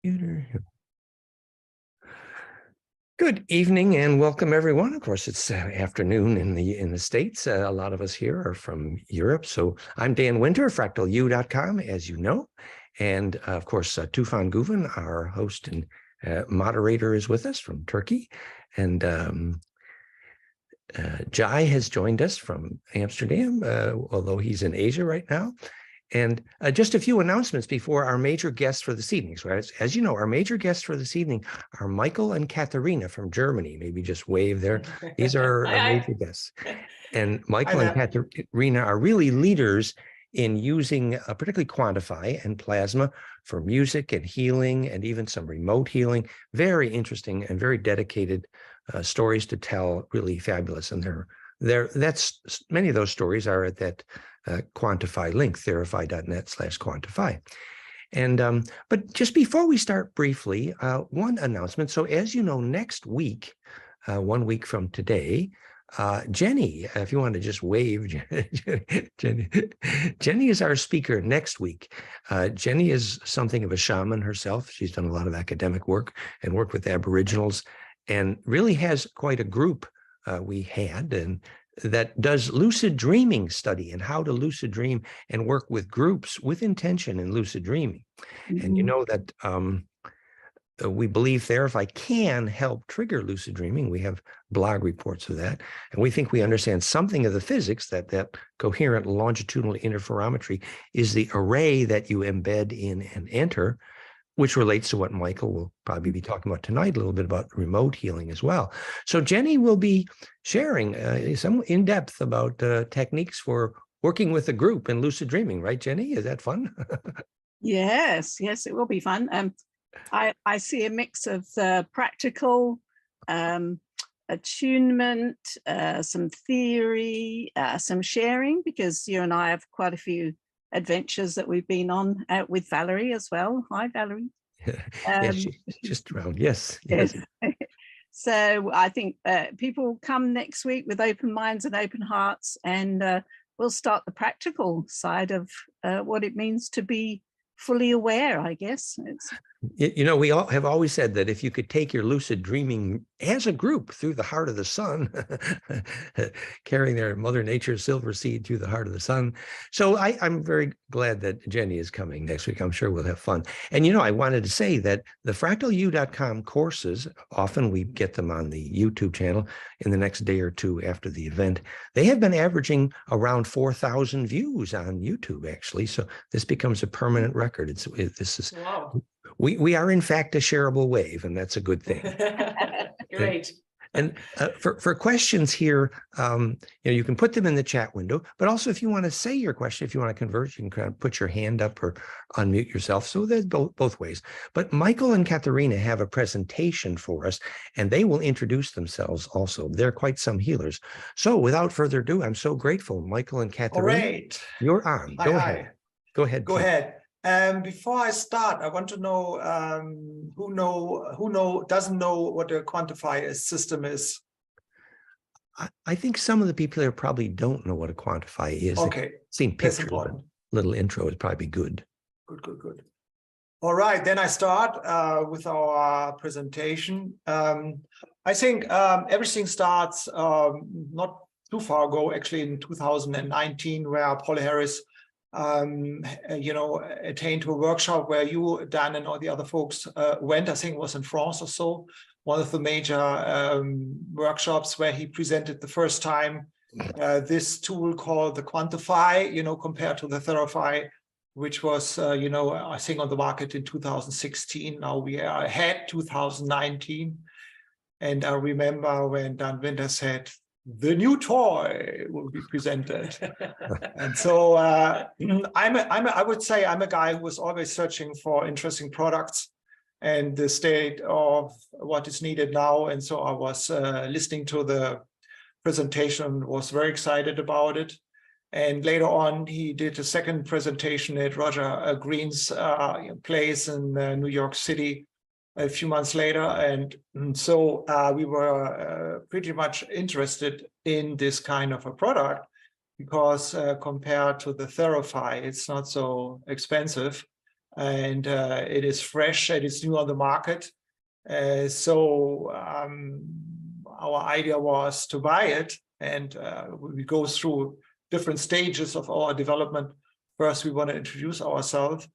Good evening and welcome everyone. Of course, it's afternoon in the States. A lot of us here are from Europe. So I'm Dan Winter, fractalu.com, as you know. And of course, Tufan Guven, our host and moderator, is with us from Turkey. And Jai has joined us from Amsterdam, although he's in Asia right now. And just a few announcements before our major guests for this evening. So as you know, our major guests for this evening are Michael and Katharina from Germany. Maybe just wave there. These are our major guests. And Michael and Katharina are really leaders in using particularly Quantaphi and plasma for music and healing and even some remote healing. Very interesting and very dedicated stories to tell, really fabulous. And that's many of those stories are at that Quantaphi link, theraphi.net/Quantaphi. And but just before we start briefly, one announcement. So as you know, next week, 1 week from today, Jenny, if you want to just wave, Jenny is our speaker next week. Jenny is something of a shaman herself. She's done a lot of academic work and worked with Aboriginals and really has quite a group and that does lucid dreaming study and how to lucid dream and work with groups with intention in lucid dreaming. Mm-hmm. And you know that we believe Theraphi can help trigger lucid dreaming. We have blog reports of that. And we think we understand something of the physics that coherent longitudinal interferometry is the array that you embed in and enter, which relates to what Michael will probably be talking about tonight, a little bit about remote healing as well. So Jenny will be sharing some in-depth about techniques for working with a group in lucid dreaming, right, Jenny? Is that fun? Yes, it will be fun. I see a mix of practical, attunement, some theory, some sharing, because you and I have quite a few adventures that we've been on with Valerie as well. Hi, Valerie. Yes, she's just around. Yes. So I think people come next week with open minds and open hearts, and we'll start the practical side of what it means to be fully aware, I guess. You know, we all have always said that if you could take your lucid dreaming as a group through the heart of the sun, carrying their Mother Nature's silver seed through the heart of the sun. So I'm very glad that Jenny is coming next week. I'm sure we'll have fun. And, you know, I wanted to say that the fractalu.com courses, often we get them on the YouTube channel in the next day or two after the event. They have been averaging around 4,000 views on YouTube, actually. So this becomes a permanent record. Wow. We are in fact a shareable wave, and that's a good thing. Great. And for questions here, you can put them in the chat window, but also if you want to say your question, if you want to converse, you can kind of put your hand up or unmute yourself. So there's both ways. But Michael and Katharina have a presentation for us, and they will introduce themselves also. They're quite some healers. So without further ado, I'm so grateful, Michael and Katharina. All right. You're on. Go ahead. Go ahead. Go ahead. Before I start, I want to know who doesn't know what a Quantaphi system is. I think some of the people here probably don't know what a Quantaphi is. Okay, seen pictures. A little intro is probably good. Good. All right, then I start with our presentation. I think everything starts not too far ago, actually in 2019, where Paul Harris attained to a workshop where you, Dan, and all the other folks went. I think it was in France or so, one of the major workshops where he presented the first time this tool called the Quantaphi, compared to the Theraphi, which was, I think on the market in 2016. Now we are ahead 2019. And I remember when Dan Winter said, the new toy will be presented. And so I would say I'm a guy who was always searching for interesting products and the state of what is needed now. And so I was listening to the presentation, was very excited about it. And later on, he did a second presentation at Roger Green's place in New York City a few months later. And so we were pretty much interested in this kind of a product because compared to the Theraphi, it's not so expensive. and it is fresh and it's new on the market. So our idea was to buy it, and we go through different stages of our development. First, we want to introduce ourselves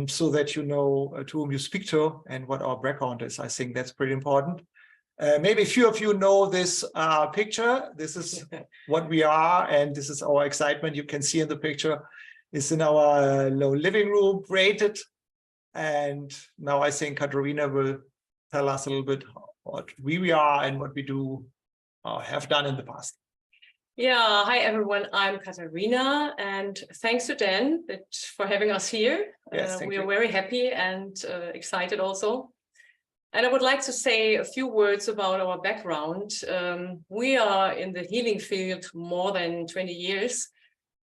so that you know to whom you speak to and what our background is. I think that's pretty important. Maybe a few of you know this picture. This is what we are, and this is our excitement. You can see in the picture, it's in our living room, braided. And now I think Katharina will tell us a little bit what we are and what we do have done in the past. Yeah, hi everyone, I'm Katharina, and thanks to Dan for having us here. Yes, we are very happy and excited also. And I would like to say a few words about our background. We are in the healing field more than 20 years,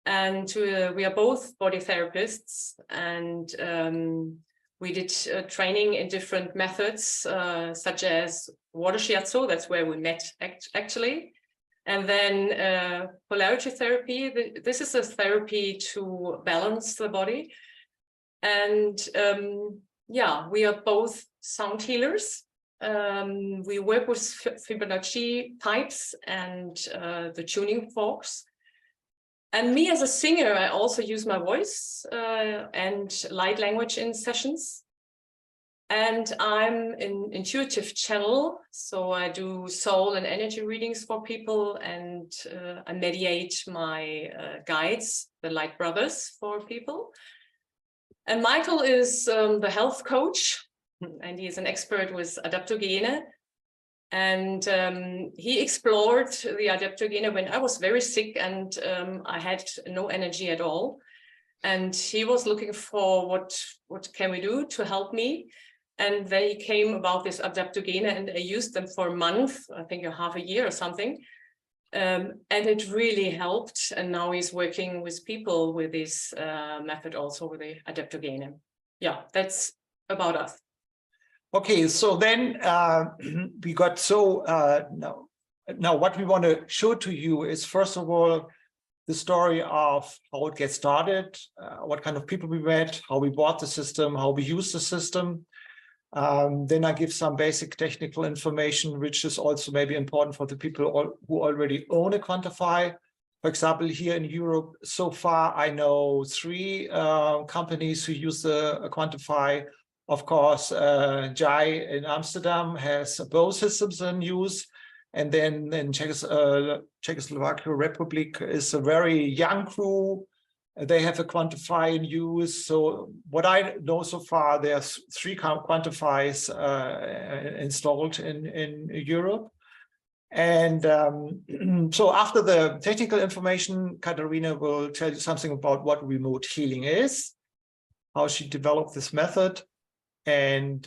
and we are both body therapists, and we did training in different methods, such as water shiatsu, that's where we met actually. And then polarity therapy, this is a therapy to balance the body. And yeah, we are both sound healers. We work with Fibonacci types and the tuning forks. And me as a singer, I also use my voice and light language in sessions. And I'm an intuitive channel, so I do soul and energy readings for people, and I mediate my guides, the light brothers, for people. And Michael is the health coach, and he is an expert with adaptogene. And he explored the adaptogene when I was very sick and I had no energy at all. And he was looking for what can we do to help me. And then he came about this adaptogene, and I used them for a month, I think half a year or something. And it really helped. And now he's working with people with this method also with the adaptogene. Yeah, that's about us. Okay, so then we got now what we want to show to you is, first of all, the story of how it gets started, what kind of people we met, how we bought the system, how we use the system. Then I give some basic technical information, which is also maybe important for the people who already own a Quantaphi. For example, here in Europe, so far I know 3 companies who use the Quantaphi. Of course, Jai in Amsterdam has both systems in use. And then in Czechoslovakia Republic is a very young crew. They have a Quantaphi in use. So what I know so far, there's 3 Quantaphis installed in Europe. And so after the technical information, Katharina will tell you something about what remote healing is, how she developed this method. And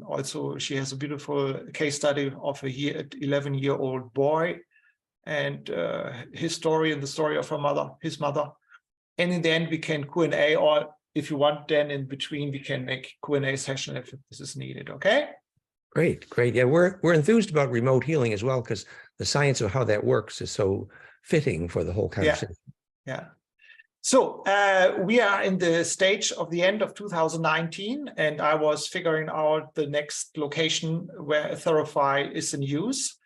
also she has a beautiful case study of a 11-year-old boy and his story and the story of his mother. And in the end, we can Q&A, or if you want, then in between, we can make Q&A session if this is needed, okay? Great, great. Yeah, we're enthused about remote healing as well, because the science of how that works is so fitting for the whole conversation. Yeah. So we are in the stage of the end of 2019, and I was figuring out the next location where a Theraphi is in use.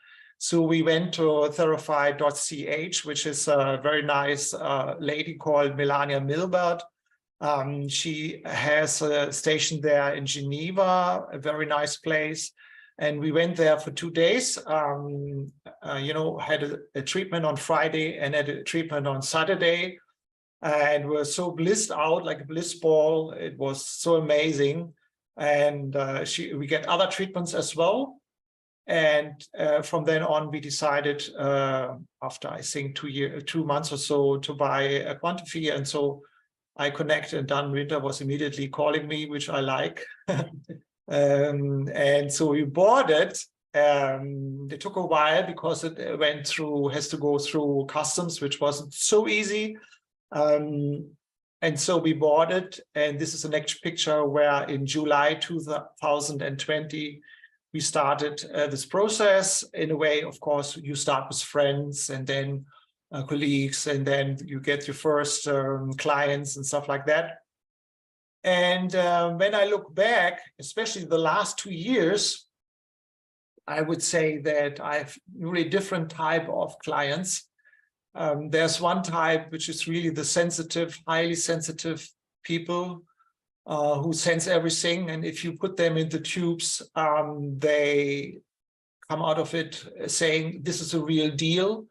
So we went to theraphi.ch, which is a very nice lady called Melania Milbert. She has a station there in Geneva, a very nice place. And we went there for 2 days, had a treatment on Friday and had a treatment on Saturday. And we're so blissed out, like a bliss ball. It was so amazing. And we get other treatments as well. And from then on, we decided after, I think, 2 months or so, to buy a Quantaphi. And so I connected, and Dan Winter was immediately calling me, which I like. And so we bought it. It took a while because it has to go through customs, which wasn't so easy. And so we bought it. And this is the next picture where in July 2020, we started this process. In a way, of course, you start with friends and then colleagues, and then you get your first clients and stuff like that. And when I look back, especially the last 2 years, I would say that I have really different type of clients. There's one type which is really the sensitive, highly sensitive people who sense everything. And if you put them into tubes, they come out of it saying this is a real deal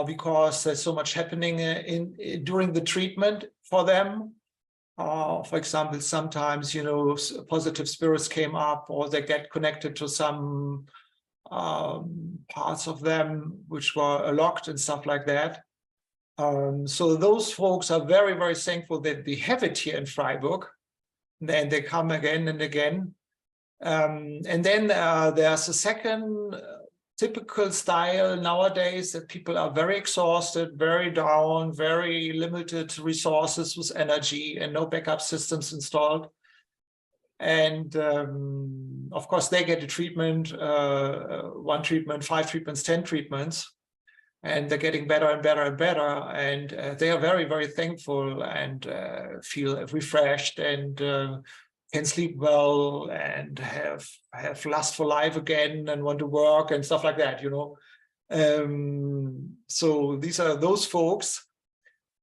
because there's so much happening during the treatment for them. For example, sometimes, you know, positive spirits came up, or they get connected to some parts of them which were locked and stuff like that. So those folks are very, very thankful that we have it here in Freiburg. And they come again and again. And then there's a second typical style nowadays that people are very exhausted, very down, very limited resources with energy and no backup systems installed. And of course, they get a treatment, 1 treatment, 5 treatments, 10 treatments, and they're getting better and better and better. And they are very, very thankful and feel refreshed and can sleep well and have lust for life again and want to work and stuff like that, you know. So these are those folks.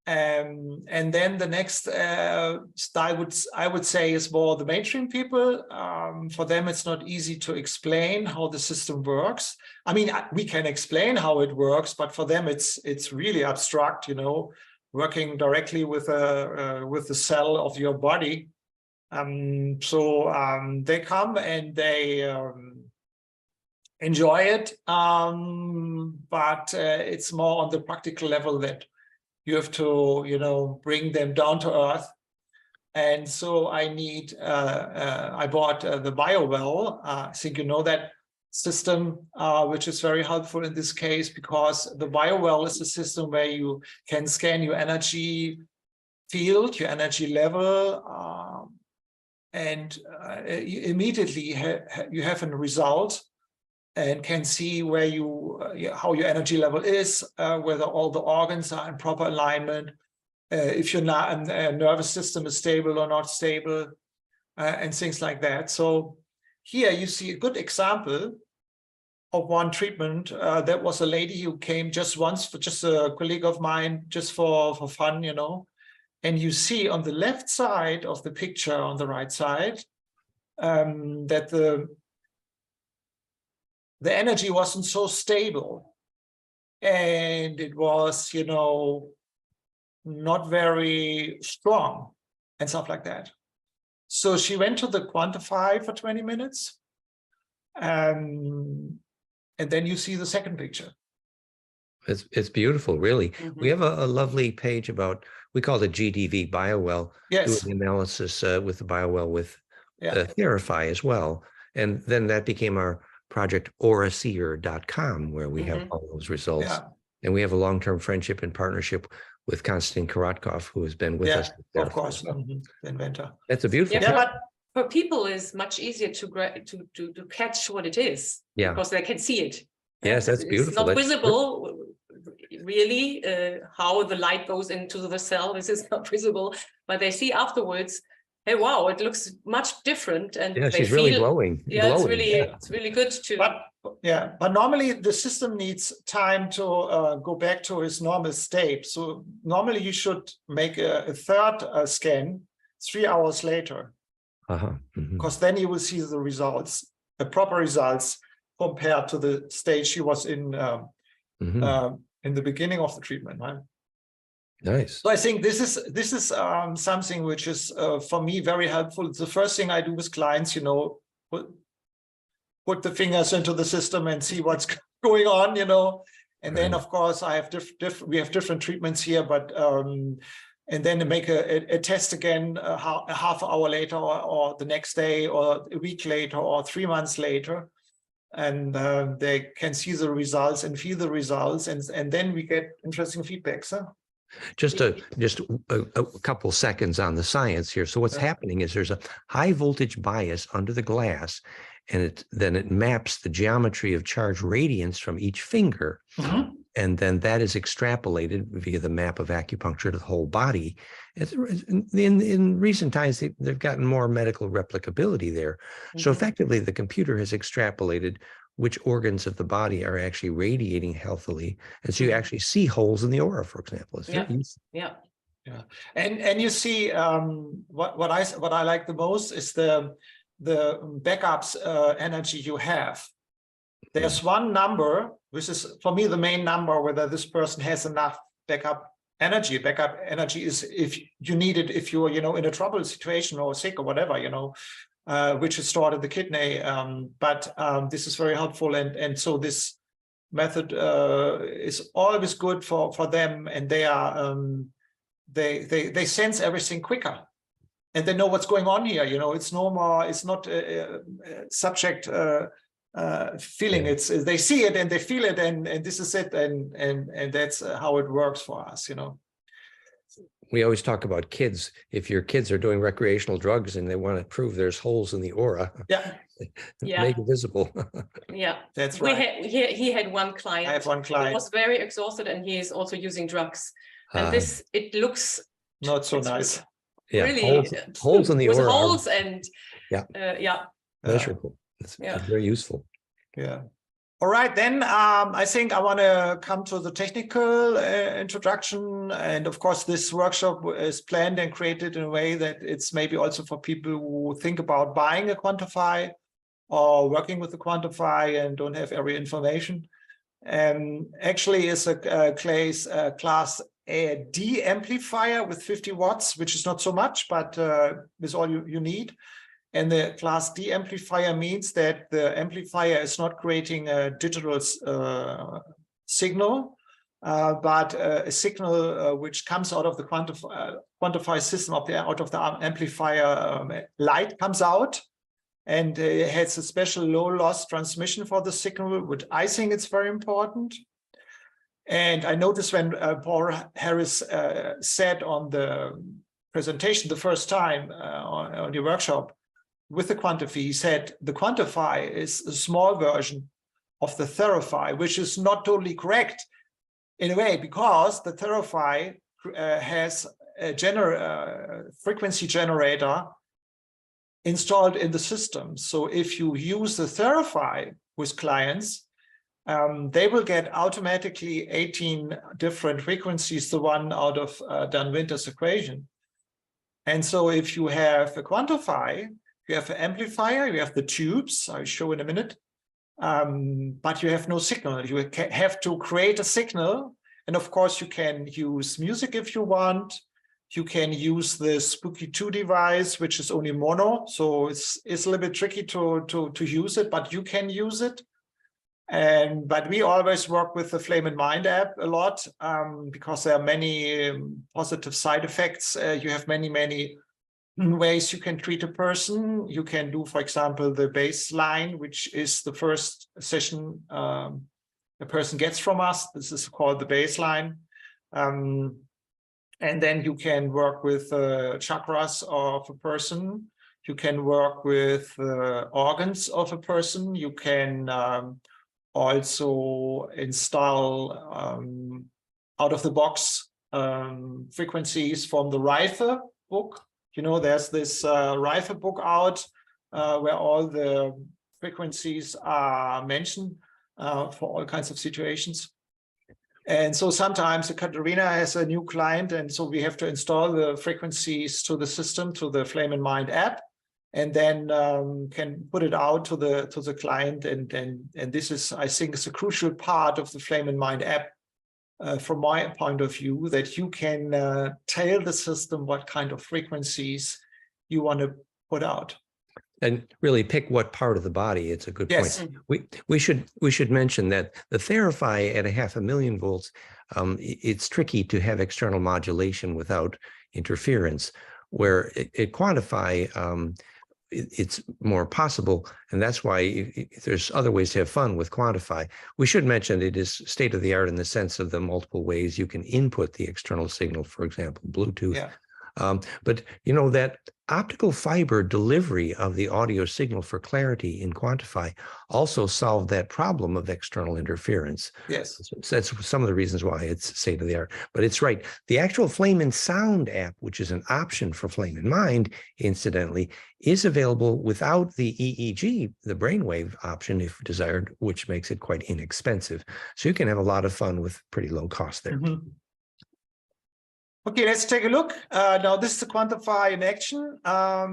And then the next style I would say is more the mainstream people. For them, it's not easy to explain how the system works. I mean, we can explain how it works, but for them, it's really abstract, you know, working directly with the cell of your body. So they come and they enjoy it, but it's more on the practical level that you have to, you know, bring them down to earth. And so I bought the BioWell. I think you know that system, which is very helpful in this case, because the BioWell is a system where you can scan your energy field, your energy level, and you immediately you have a result and can see where how your energy level is, whether all the organs are in proper alignment, if your nervous system is stable or not stable, and things like that. So here you see a good example of one treatment. That was a lady who came just once, for just a colleague of mine, just for fun, you know. And you see on the left side of the picture, on the right side, that the energy wasn't so stable, and it was, you know, not very strong and stuff like that. So she went to the Quantaphi for 20 minutes, and then you see the second picture. It's beautiful, really. Mm-hmm. We have a lovely page about, we call it GDV BioWell, Yes. doing the analysis with the BioWell with Therify as well. And then that became our project auraseer.com, where we have all those results. Yeah. And we have a long-term friendship and partnership with Konstantin Karatkov, who has been with us. Of course, the inventor. That's a beautiful thing. But for people, it's much easier to catch what it is, because they can see it. Yes, that's beautiful. It's not visible, really, how the light goes into the cell. This is not visible, but they see afterwards, hey, wow, it looks much different. And yeah, she's really glowing. Yeah, glowing. It's really good to. But normally the system needs time to go back to its normal state. So normally you should make a third scan 3 hours later, because then you will see the results, the proper results, compared to the stage she was in the beginning of the treatment, right? Nice. So I think this is something which is for me very helpful. It's the first thing I do with clients, you know, put the fingers into the system and see what's going on, you know. And then of course I have we have different treatments here, but and then make a test again a half hour later, or the next day, or a week later, or 3 months later. And they can see the results and feel the results, and then we get interesting feedbacks. Huh? Just a couple seconds on the science here. So what's happening is there's a high voltage bias under the glass, and then it maps the geometry of charge radiance from each finger. And then that is extrapolated via the map of acupuncture to the whole body. In recent times, they've gotten more medical replicability there. So effectively, the computer has extrapolated which organs of the body are actually radiating healthily. And so you actually see holes in the aura, for example. It's very useful. Yeah. And you see what I like the most is the backups energy you have. There's one number, which is for me the main number, whether this person has enough backup energy. Backup energy is if you need it, if you're in a trouble situation or sick or whatever, which is stored in the kidney. But this is very helpful, and so this method is always good for them, and they are they sense everything quicker, and they know what's going on here. It's no more. It's not subject. Feeling. They see it and they feel it, and this is it, and that's how it works for us. We always talk about kids. If your kids are doing recreational drugs and they want to prove there's holes in the aura, make it visible. That's right. He had one client. I have one client. He was very exhausted, and he is also using drugs. And it looks not so nice. Really, holes in the aura. With holes and measurable. It's very useful. Yeah. All right, then I think I want to come to the technical introduction. And of course, this workshop is planned and created in a way that it's maybe also for people who think about buying a Quantaphi or working with the Quantaphi and don't have every information. Actually, it's a class D amplifier with 50 watts, which is not so much, but is all you need. And the class D amplifier means that the amplifier is not creating a digital signal, but a signal which comes out of the Quantaphi system, out of the amplifier. Light comes out, and it has a special low loss transmission for the signal, which I think is very important. And I noticed when Paul Harris said on the presentation the first time on the workshop, with the Quantaphi, he said the Quantaphi is a small version of the Theraphi, which is not totally correct in a way, because the Theraphi has a frequency generator installed in the system. So if you use the Theraphi with clients, they will get automatically 18 different frequencies, the one out of Dan Winter's equation. And so if you have a Quantaphi, you have an amplifier, you have the tubes, I'll show in a minute, but you have no signal. You have to create a signal. And of course, you can use music if you want. You can use the Spooky 2 device, which is only mono. So it's a little bit tricky to use it, but you can use it. But we always work with the Flame and Mind app a lot because there are many positive side effects. You have many ways you can treat a person. You can do, for example, the baseline, which is the first session a person gets from us. This is called the baseline. And then you can work with chakras of a person. You can work with organs of a person. You can also install out-of-the-box frequencies from the Reife book. There's this Reife book out where all the frequencies are mentioned for all kinds of situations. And so sometimes Katharina has a new client, and so we have to install the frequencies to the system, to the Flame and Mind app, and then can put it out to the client. And this is, I think, is a crucial part of the Flame and Mind app. From my point of view, that you can tell the system what kind of frequencies you want to put out. And really pick what part of the body. It's a good point. We should mention that the Theraphi at 500,000 volts, it's tricky to have external modulation without interference, where at Quantaphi, it's more possible, and that's why there's other ways to have fun with Quantaphi. We should mention it is state of the art in the sense of the multiple ways you can input the external signal, for example, Bluetooth. But you know that optical fiber delivery of the audio signal for clarity in Quantaphi also solved that problem of external interference. Yes. So that's some of the reasons why it's state of the art. But it's right. The actual Flame and Sound app, which is an option for Flame and Mind, incidentally, is available without the EEG, the brainwave option, if desired, which makes it quite inexpensive. So you can have a lot of fun with pretty low cost there. Mm-hmm. Okay, let's take a look. Now this is the Quantaphi in action.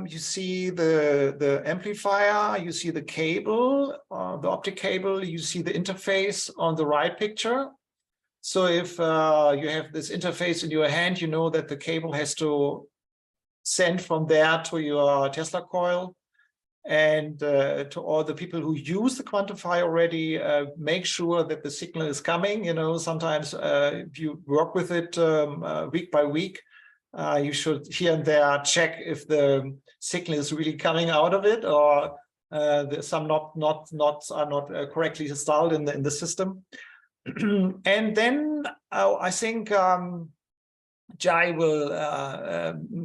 You see the amplifier, you see the cable, the optic cable, you see the interface on the right picture. So if you have this interface in your hand, you know that the cable has to send from there to your Tesla coil. And to all the people who use the Quantaphi already, make sure that the signal is coming. You know, sometimes if you work with it week by week, you should here and there check if the signal is really coming out of it, or some knots are not correctly installed in the system. And then I think Jai will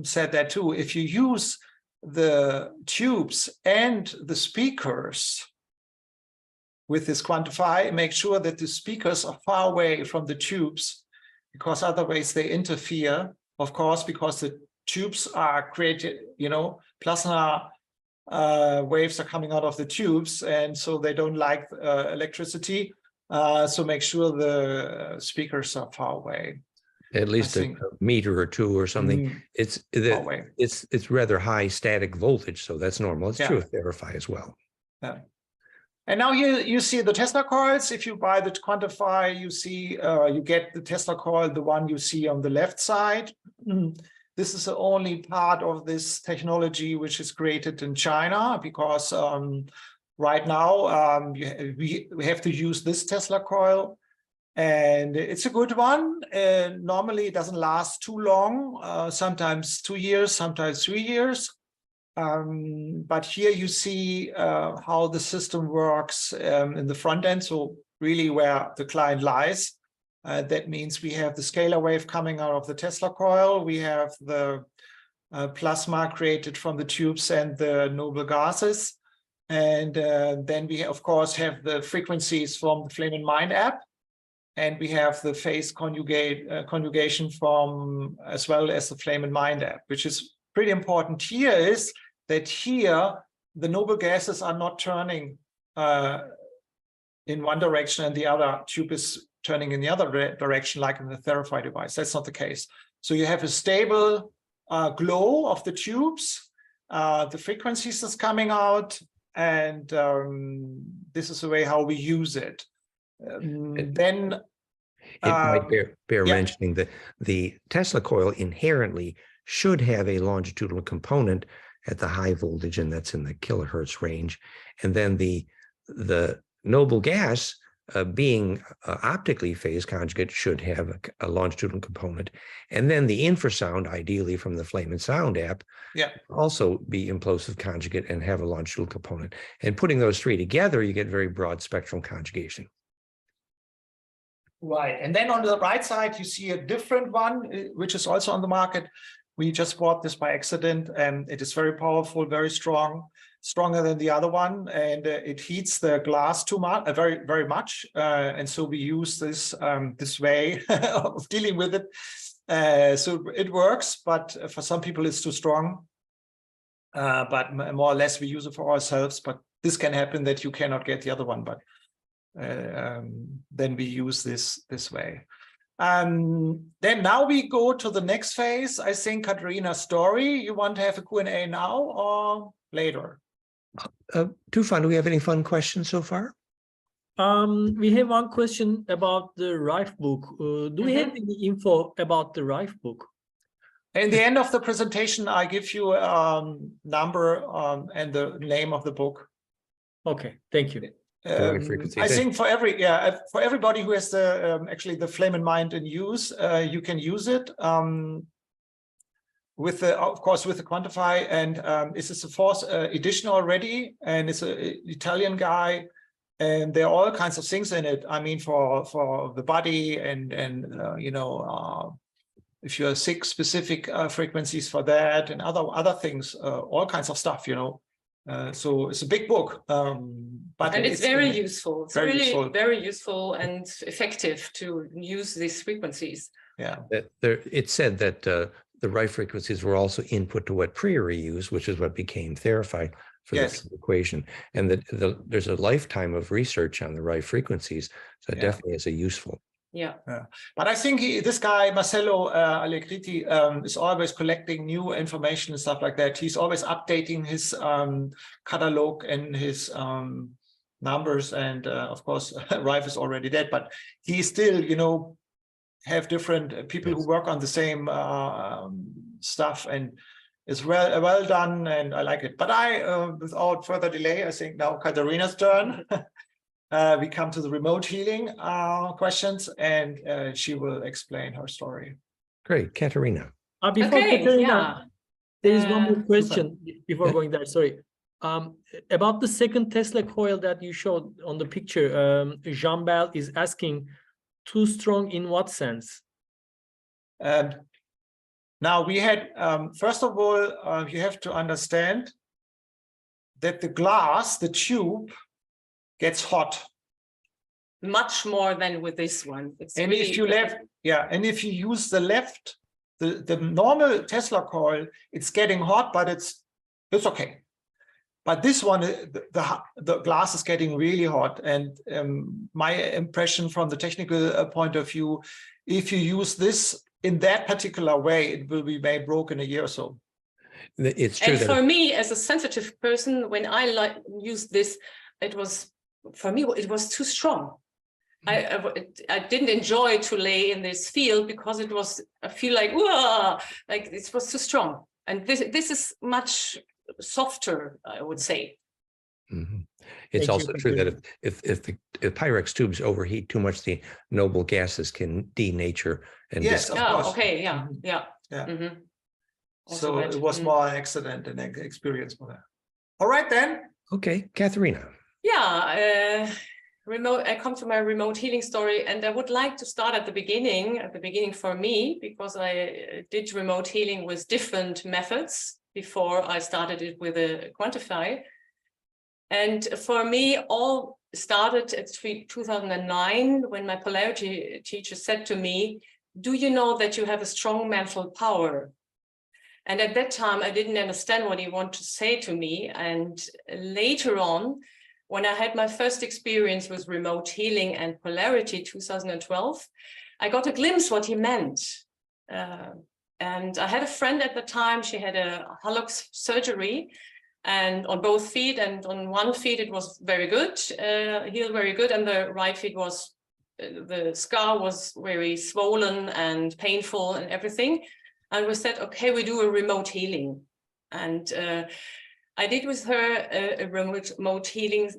said that too. If you use the tubes and the speakers with this Quantaphi, make sure that the speakers are far away from the tubes, because otherwise they interfere, of course, because the tubes are created, you know, plasma waves are coming out of the tubes, and so they don't like electricity. So make sure the speakers are far away. At least a meter or two or something. It's rather high static voltage, so that's normal. It's true with Verify as well. Yeah. And now you see the Tesla coils. If you buy the Quantaphi, you see you get the Tesla coil, the one you see on the left side. This is the only part of this technology which is created in China, because right now we have to use this Tesla coil. And it's a good one. Normally, it doesn't last too long, sometimes 2 years, sometimes 3 years. But here you see how the system works in the front end, so really where the client lies. That means we have the scalar wave coming out of the Tesla coil. We have the plasma created from the tubes and the noble gases. And then we, of course, have the frequencies from the Flame and Mind app. And we have the phase conjugation from, as well as the Flame and Mind app, which is pretty important here, is that here the noble gases are not turning in one direction and the other tube is turning in the other direction, like in the Verify device. That's not the case. So you have a stable glow of the tubes, the frequencies is coming out, and this is the way how we use it. Then it might bear mentioning that the Tesla coil inherently should have a longitudinal component at the high voltage, and that's in the kilohertz range. And then the noble gas, being optically phase conjugate, should have a longitudinal component. And then the infrasound, ideally from the Flame and Sound app, also be implosive conjugate and have a longitudinal component. And putting those three together, you get very broad spectrum conjugation. Right. And then on the right side, you see a different one, which is also on the market. We just bought this by accident, and it is very powerful, very strong, stronger than the other one. And it heats the glass too much, very, very much. And so we use this this way of dealing with it. So it works, but for some people it's too strong. But more or less we use it for ourselves. But this can happen that you cannot get the other one. But then we use this way. Then now we go to the next phase. I think, Katharina's story. You want to have a Q&A now or later? Too fun. Do we have any fun questions so far? We have one question about the Rife book. Do we have any info about the Rife book? In the end of the presentation, I give you a number and the name of the book. Okay, thank you. I think for everybody who has the actually the Flame and Mind in use, you can use it with the, of course, with the Quantaphi. And this is the fourth edition already, and it's an Italian guy, and there are all kinds of things in it. I mean, for the body and you know, if you're sick, specific frequencies for that, and other things, all kinds of stuff, you know. So it's a big book, but it's very useful. It's very really useful. very useful and effective to use these frequencies. Yeah. It said that the Rife frequencies were also input to what Priori used, which is what became Theraphi for Yes. the equation. And that there's a lifetime of research on the Rife frequencies. So it definitely is a useful. Yeah. But I think this guy, Marcello Allegritti, is always collecting new information and stuff like that. He's always updating his catalog and his numbers. And of course, Rife is already dead, but he still, you know, have different people who work on the same stuff, and it's well done, and I like it. But without further delay, I think now Katharina's turn. We come to the remote healing questions, and she will explain her story. Great, Katharina. Before Okay, Katharina, there is one more question before Yeah. going there. Sorry. About the second Tesla coil that you showed on the picture, Jean Bell is asking, too strong in what sense? Now we had, first of all, you have to understand that the glass, the tube, gets hot. Much more than with this one. It's And really, if you and if you use the normal Tesla coil, it's getting hot, but it's okay. But this one, the glass is getting really hot. And my impression from the technical point of view, if you use this in that particular way, it will be maybe broken in a year or so. It's true. and for me, as a sensitive person, when I used this, for me, it was too strong. I didn't enjoy to lay in this field because I feel like, whoa, like it was too strong. And this is much softer, I would say. Mm-hmm. It's Thank also you, true that Katharina. if Pyrex tubes overheat too much, the noble gases can denature and Yes, of course. Okay, yeah. Yeah. Also So that, it was more an accident than an experience for that. All right, then. Okay, Katharina. Yeah, I come to my remote healing story, and I would like to start at the beginning for me, because I did remote healing with different methods before I started it with a Quantaphi. And for me, all started at 2009 when my polarity teacher said to me, do you know that you have a strong mental power? And at that time, I didn't understand what he wanted to say to me. And later on, when I had my first experience with remote healing and polarity, 2012, I got a glimpse what he meant. And I had a friend at the time, she had a hallux surgery, and on both feet, and on one feet it was very good, healed very good, and the right feet was, the scar was very swollen and painful and everything. And we said, okay, we do a remote healing. And I did with her a remote healing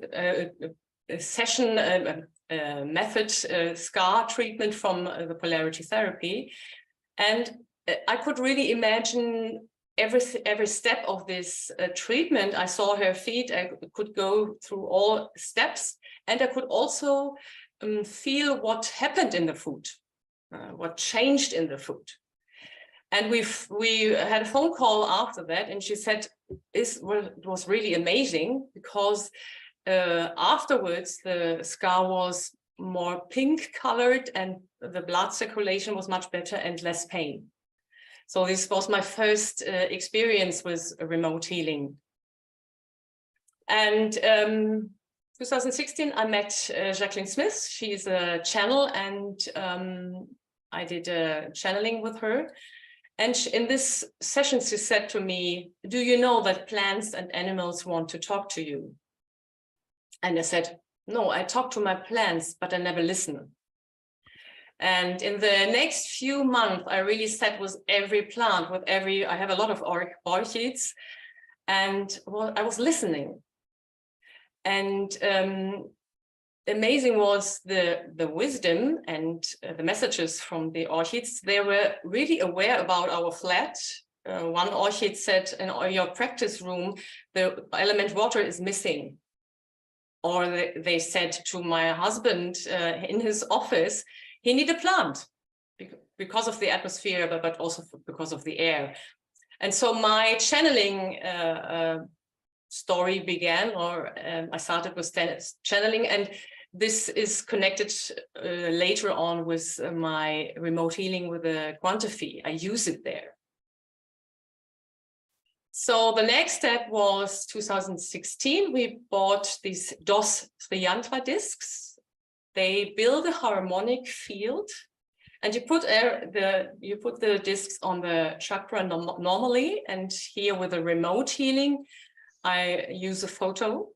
session method, scar treatment from the polarity therapy. And I could really imagine every step of this treatment. I saw her feet, I could go through all steps, and I could also feel what happened in the foot, what changed in the foot. And we had a phone call after that, and she said it was really amazing, because afterwards the scar was more pink colored and the blood circulation was much better and less pain. So this was my first experience with remote healing. And 2016, I met Jacqueline Smith. She's a channel, and I did a channeling with her. And in this session, she said to me, do you know that plants and animals want to talk to you? And I said, no, I talk to my plants, but I never listen. And in the next few months, I really sat with every plant, I have a lot of orchids, and I was listening. And amazing was the wisdom and the messages from the orchids. They were really aware about our flat. One orchid said, in your practice room, the element water is missing. Or they said to my husband in his office, he needs a plant because of the atmosphere, but also because of the air. And so my channeling story began, or I started with channeling, and this is connected later on with my remote healing with the Quantaphi. I use it there. So the next step was 2016. We bought these DOS Triantra discs. They build a harmonic field, and you put the discs on the chakra normally, and here with a remote healing, I use a photo.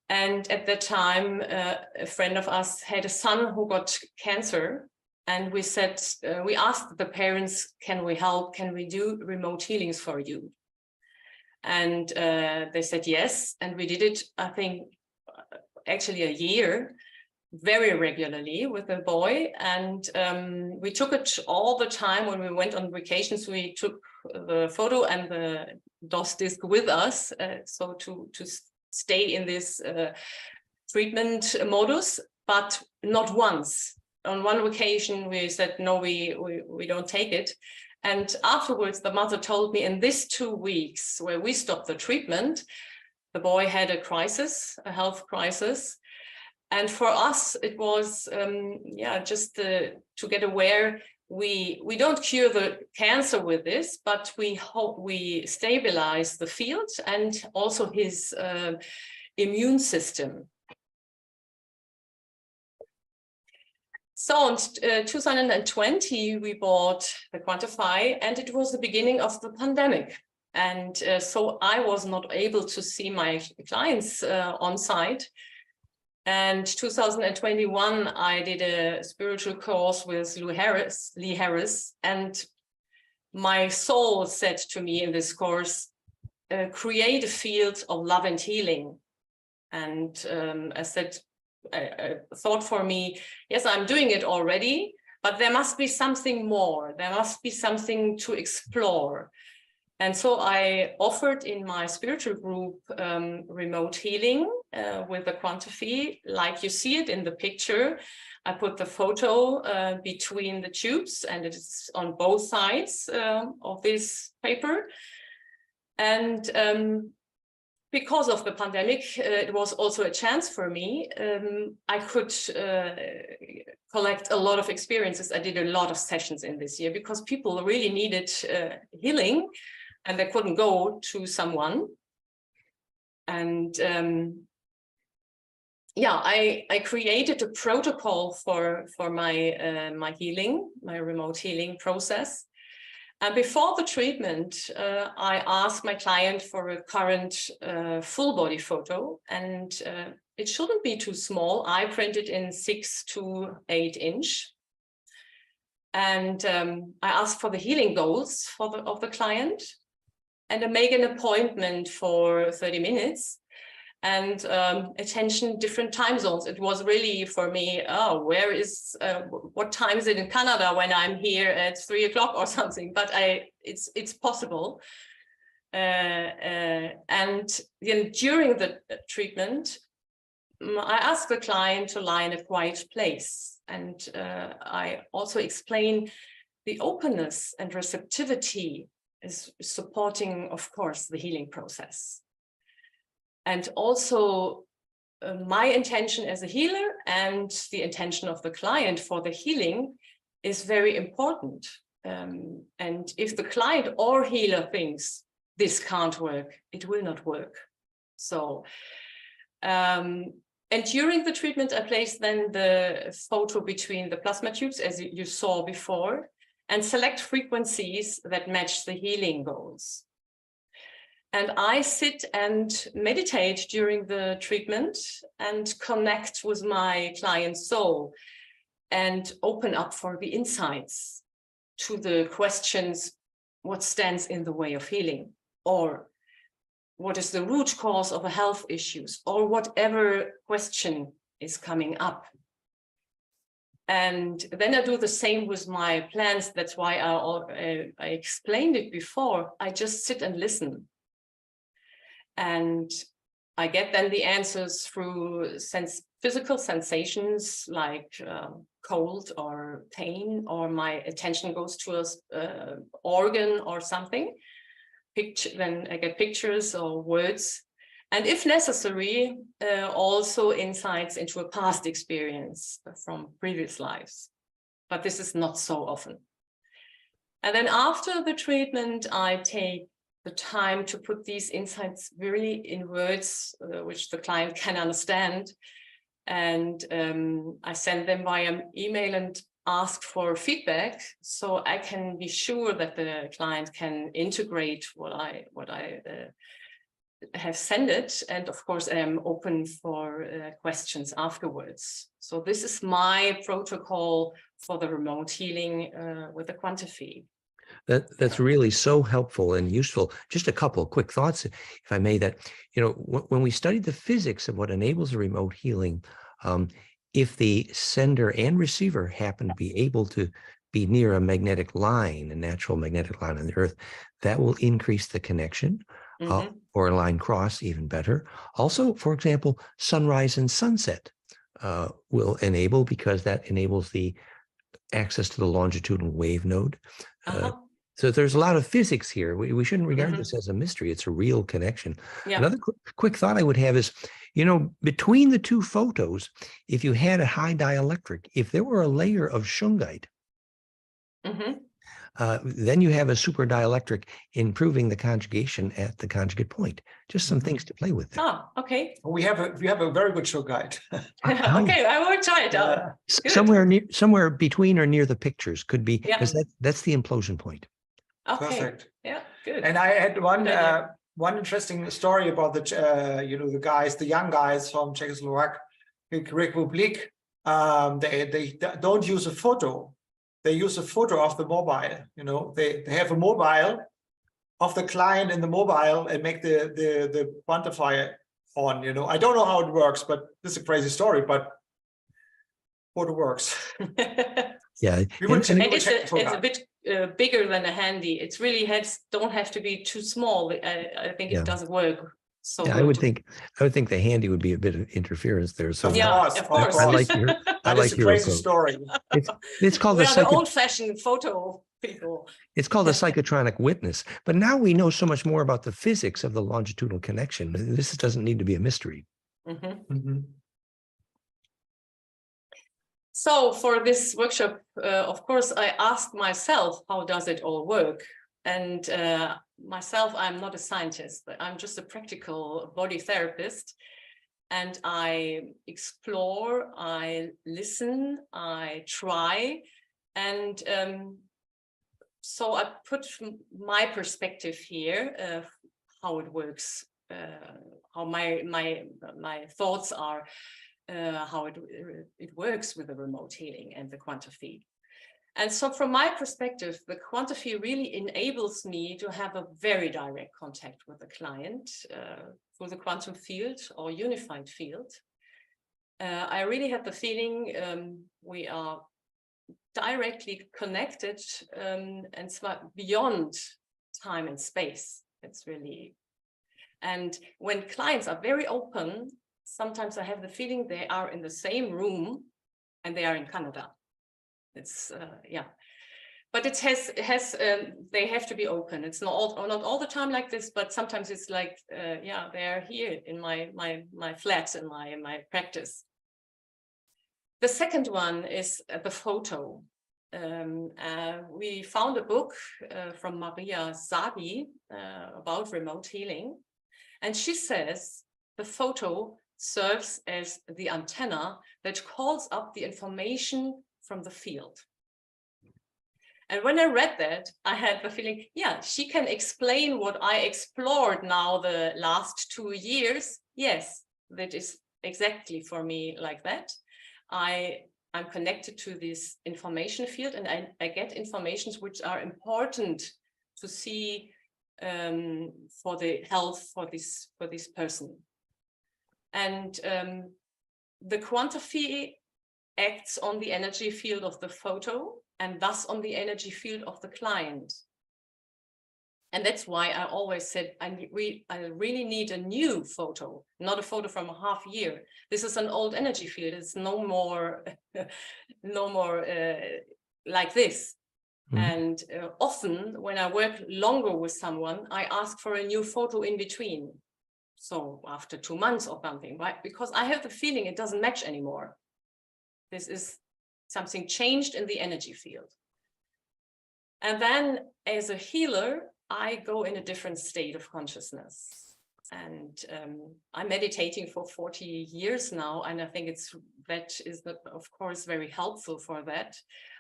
And at that time, a friend of us had a son who got cancer. And we said, we asked the parents, can we help? Can we do remote healings for you? And they said yes. And we did it, I think, actually a year, very regularly with the boy. And we took it all the time when we went on vacations. We took the photo and the DOS disc with us, so to stay in this treatment modus, but not once. On one occasion, we said, no, we don't take it. And afterwards, the mother told me in this 2 weeks where we stopped the treatment, the boy had a crisis, a health crisis. And for us, it was, just to get aware, we don't cure the cancer with this, but we hope we stabilize the field and also his immune system. So in 2020, we bought the Quantaphi, and it was the beginning of the pandemic. And so I was not able to see my clients on site. And 2021, I did a spiritual course with Lee Harris, and my soul said to me in this course, create a field of love and healing. And I said, I thought for me, yes, I'm doing it already, but there must be something more. There must be something to explore. And so I offered in my spiritual group remote healing with the Quantaphi, like you see it in the picture. I put the photo between the tubes, and it is on both sides of this paper. And because of the pandemic, it was also a chance for me. I could collect a lot of experiences. I did a lot of sessions in this year because people really needed healing, and they couldn't go to someone. And I created a protocol for my my healing, my remote healing process. And before the treatment, I asked my client for a current full body photo, and it shouldn't be too small. I printed in 6 to 8 inch. And I asked for the healing goals of the client, and I make an appointment for 30 minutes and attention different time zones. It was really for me, where is, what time is it in Canada when I'm here at 3 o'clock or something, but it's possible. And then during the treatment, I asked the client to lie in a quiet place. And I also explain the openness and receptivity is supporting, of course, the healing process. And also my intention as a healer and the intention of the client for the healing is very important. And if the client or healer thinks this can't work, it will not work. So, and during the treatment, I placed then the photo between the plasma tubes, as you saw before, and select frequencies that match the healing goals. And I sit and meditate during the treatment and connect with my client's soul and open up for the insights to the questions, what stands in the way of healing, or what is the root cause of a health issues, or whatever question is coming up. And then I do the same with my plants. That's why I explained it before. I just sit and listen. And I get then the answers through physical sensations like cold or pain, or my attention goes to a organ or something. Then I get pictures or words, and if necessary, also insights into a past experience from previous lives. But this is not so often. And then after the treatment, I take the time to put these insights really in words which the client can understand. And I send them via email and ask for feedback, so I can be sure that the client can integrate what I have sent it. And of course, I am open for questions afterwards. So this is my protocol for the remote healing with the Quantaphi. That's really so helpful and useful. Just a couple of quick thoughts, if I may, that, when we studied the physics of what enables a remote healing, if the sender and receiver happen to be able to be near a magnetic line, a natural magnetic line on the Earth, that will increase the connection, or a line cross, even better. Also, for example, sunrise and sunset will enable, because that enables the access to the longitudinal wave node. So there's a lot of physics here. We shouldn't regard this as a mystery. It's a real connection. Yeah. Another quick thought I would have is, between the two photos, if you had a high dielectric, if there were a layer of shungite, then you have a super dielectric, improving the conjugation at the conjugate point. Just some things to play with there. Oh, okay. We have a very good show guide. Okay, I will try it out. Somewhere between or near the pictures could be, because that's the implosion point. Okay. Perfect. Yeah, good. And I had one interesting story about the young guys from Czechoslovak Republic. They don't use a photo. They use a photo of the mobile. They have a mobile of the client in the mobile and make the Quantaphi on. I don't know how it works, but this is a crazy story. But photo works. Yeah, it's a bit bigger than a handy. It's really don't have to be too small. I think it doesn't work. So I would think the handy would be a bit of interference there. So of course. I like your crazy story. It's called the old-fashioned photo people. It's called a psychotronic witness. But now we know so much more about the physics of the longitudinal connection. This doesn't need to be a mystery. So for this workshop, of course, I asked myself, how does it all work? And myself, I'm not a scientist, but I'm just a practical body therapist. And I explore, I listen, I try. And so I put my perspective here, how it works, how my thoughts are, how it works with the remote healing and the Quantaphi. And so from my perspective, the Quantaphi really enables me to have a very direct contact with the client through the quantum field or unified field. I really have the feeling we are directly connected and beyond time and space. It's really, and when clients are very open, sometimes I have the feeling they are in the same room and they are in Canada. It's but it has they have to be open. It's not all the time like this, but sometimes it's like they're here in my flat, in my practice. The second one is the photo. We found a book from Maria Sabi about remote healing, and she says the photo serves as the antenna that calls up the information from the field. And when I read that, I had the feeling, she can explain what I explored now the last 2 years. Yes, that is exactly for me like that. I'm connected to this information field, and I get informations which are important to see for the health for this person. And the Quantaphi acts on the energy field of the photo and thus on the energy field of the client. And that's why I always said, I really need a new photo, not a photo from a half year. This is an old energy field. It's no more, like this. And often when I work longer with someone, I ask for a new photo in between. So after 2 months or something, right? Because I have the feeling it doesn't match anymore. This is something changed in the energy field. And then as a healer, I go in a different state of consciousness. And I'm meditating for 40 years now. And I think that is, of course, very helpful for that.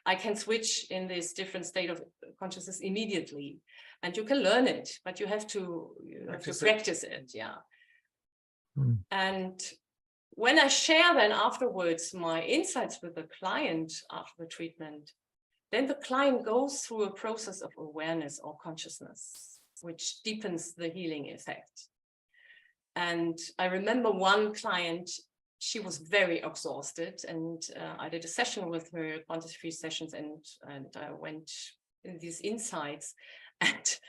I can switch in this different state of consciousness immediately. And you can learn it, but you have to practice it. Yeah. And when I share then afterwards my insights with the client after the treatment, then the client goes through a process of awareness or consciousness, which deepens the healing effect. And I remember one client, she was very exhausted, and I did a session with her, Quantaphi sessions, and I went in these insights, and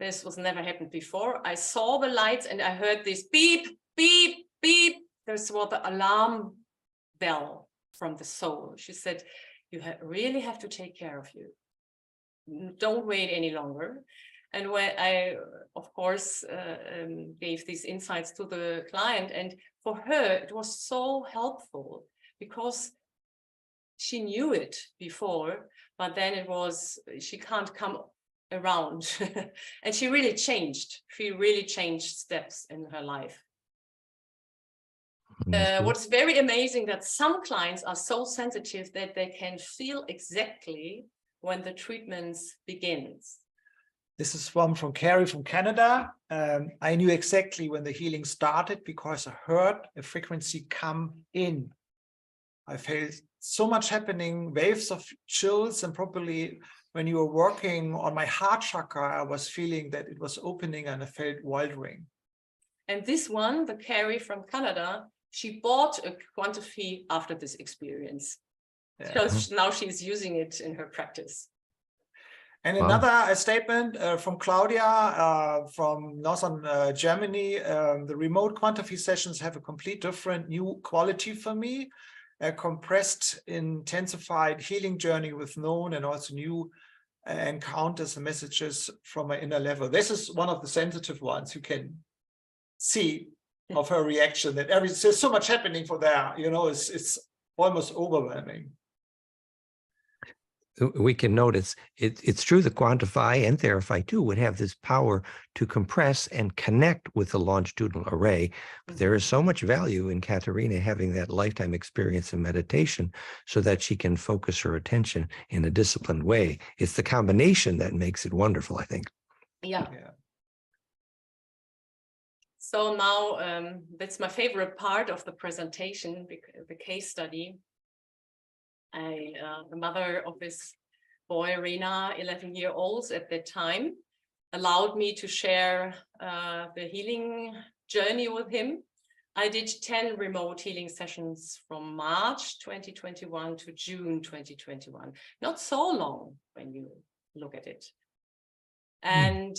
this was never happened before. I saw the lights and I heard this beep, beep, beep. This was the alarm bell from the soul. She said, you really have to take care of you. Don't wait any longer. And when I, of course, gave these insights to the client, and for her, it was so helpful because she knew it before, but then it was, she can't come around. And she really changed. She really changed steps in her life. What's very amazing that some clients are so sensitive that they can feel exactly when the treatments begins. This is from Carrie from Canada. I knew exactly when the healing started because I heard a frequency come in. I felt so much happening, waves of chills, and probably when you were working on my heart chakra, I was feeling that it was opening and I felt wildering. And this one, the Carrie from Canada, she bought a Quantaphi after this experience. Yeah. So now she's using it in her practice. And another statement from Claudia from Northern Germany. The remote Quantaphi sessions have a complete different new quality for me. A compressed, intensified healing journey with known and also new encounters and messages from my inner level. This is one of the sensitive ones. You can see of her reaction that there's so much happening for there, you know, it's almost overwhelming. We can notice it's true that Quantaphi and Theraphi too would have this power to compress and connect with the longitudinal array. But there is so much value in Katharina having that lifetime experience in meditation so that she can focus her attention in a disciplined way. It's the combination that makes it wonderful, I think. Yeah. So now that's my favorite part of the presentation, the case study. The mother of this boy, Rena, 11-year-old at that time, allowed me to share the healing journey with him. I did 10 remote healing sessions from March 2021 to June 2021. Not so long when you look at it. And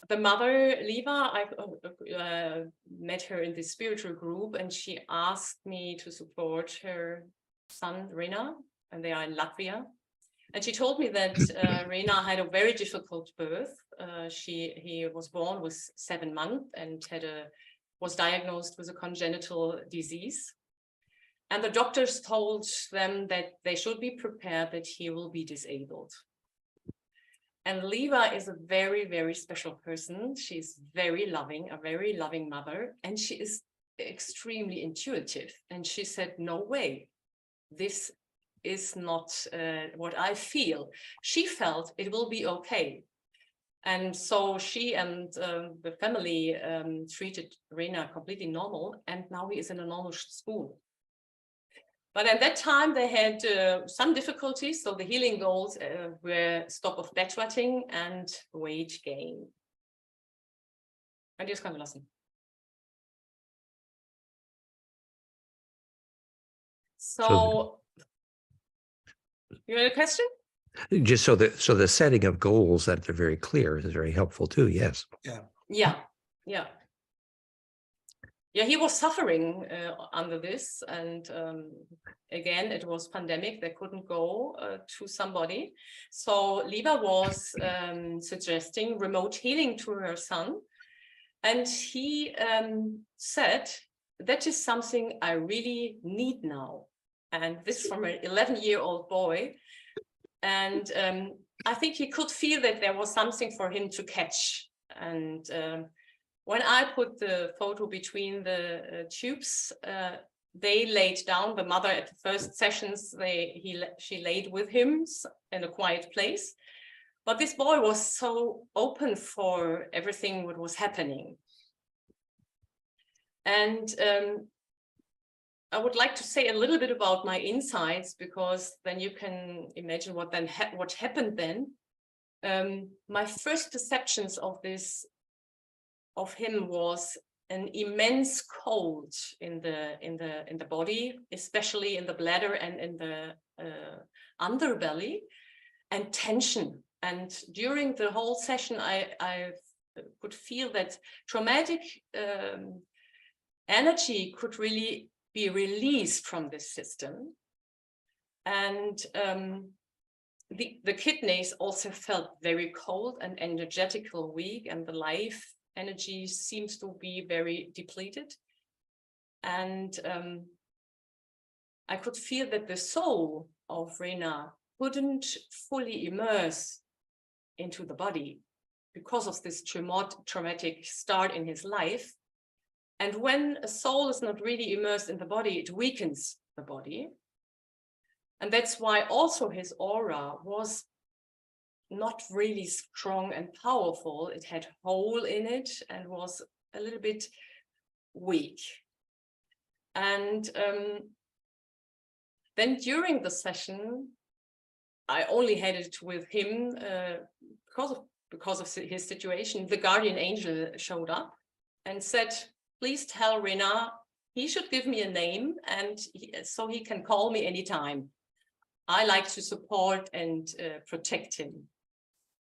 the mother, Liva, I met her in this spiritual group, and she asked me to support her son, Rena, and they are in Latvia. And she told me that Rena had a very difficult birth. He was born with 7 months and was diagnosed with a congenital disease. And the doctors told them that they should be prepared that he will be disabled. And Liva is a very, very special person. She's very loving, a very loving mother, and she is extremely intuitive. And she said, no way, this is not what I feel. She felt it will be okay. And so she and the family treated Rena completely normal, and now he is in a normal school. But at that time, they had some difficulties. So the healing goals were stop of bedwetting and weight gain. And just kan vi lassen. So you had a question? Just so the setting of goals that they're very clear is very helpful too. Yes. Yeah. He was suffering under this, and again, it was pandemic. They couldn't go to somebody, so Liva was suggesting remote healing to her son, and he said, that is something I really need now, and this from an 11-year-old boy. And I think he could feel that there was something for him to catch. And when I put the photo between the tubes, they laid down, the mother at the first sessions, she laid with him in a quiet place. But this boy was so open for everything what was happening. And I would like to say a little bit about my insights, because then you can imagine what happened then. My first perceptions of him was an immense cold in the body, especially in the bladder and in the underbelly, and tension. And during the whole session, I could feel that traumatic energy could really be released from this system. And the kidneys also felt very cold and energetical weak, and the life energy seems to be very depleted. And I could feel that the soul of Rena couldn't fully immerse into the body because of this traumatic start in his life. And when a soul is not really immersed in the body, it weakens the body. And that's why also his aura was not really strong and powerful. It had hole in it and was a little bit weak. And then during the session, I only had it with him because of his situation. The guardian angel showed up and said, please tell Rena he should give me a name, and so he can call me anytime. I like to support and protect him.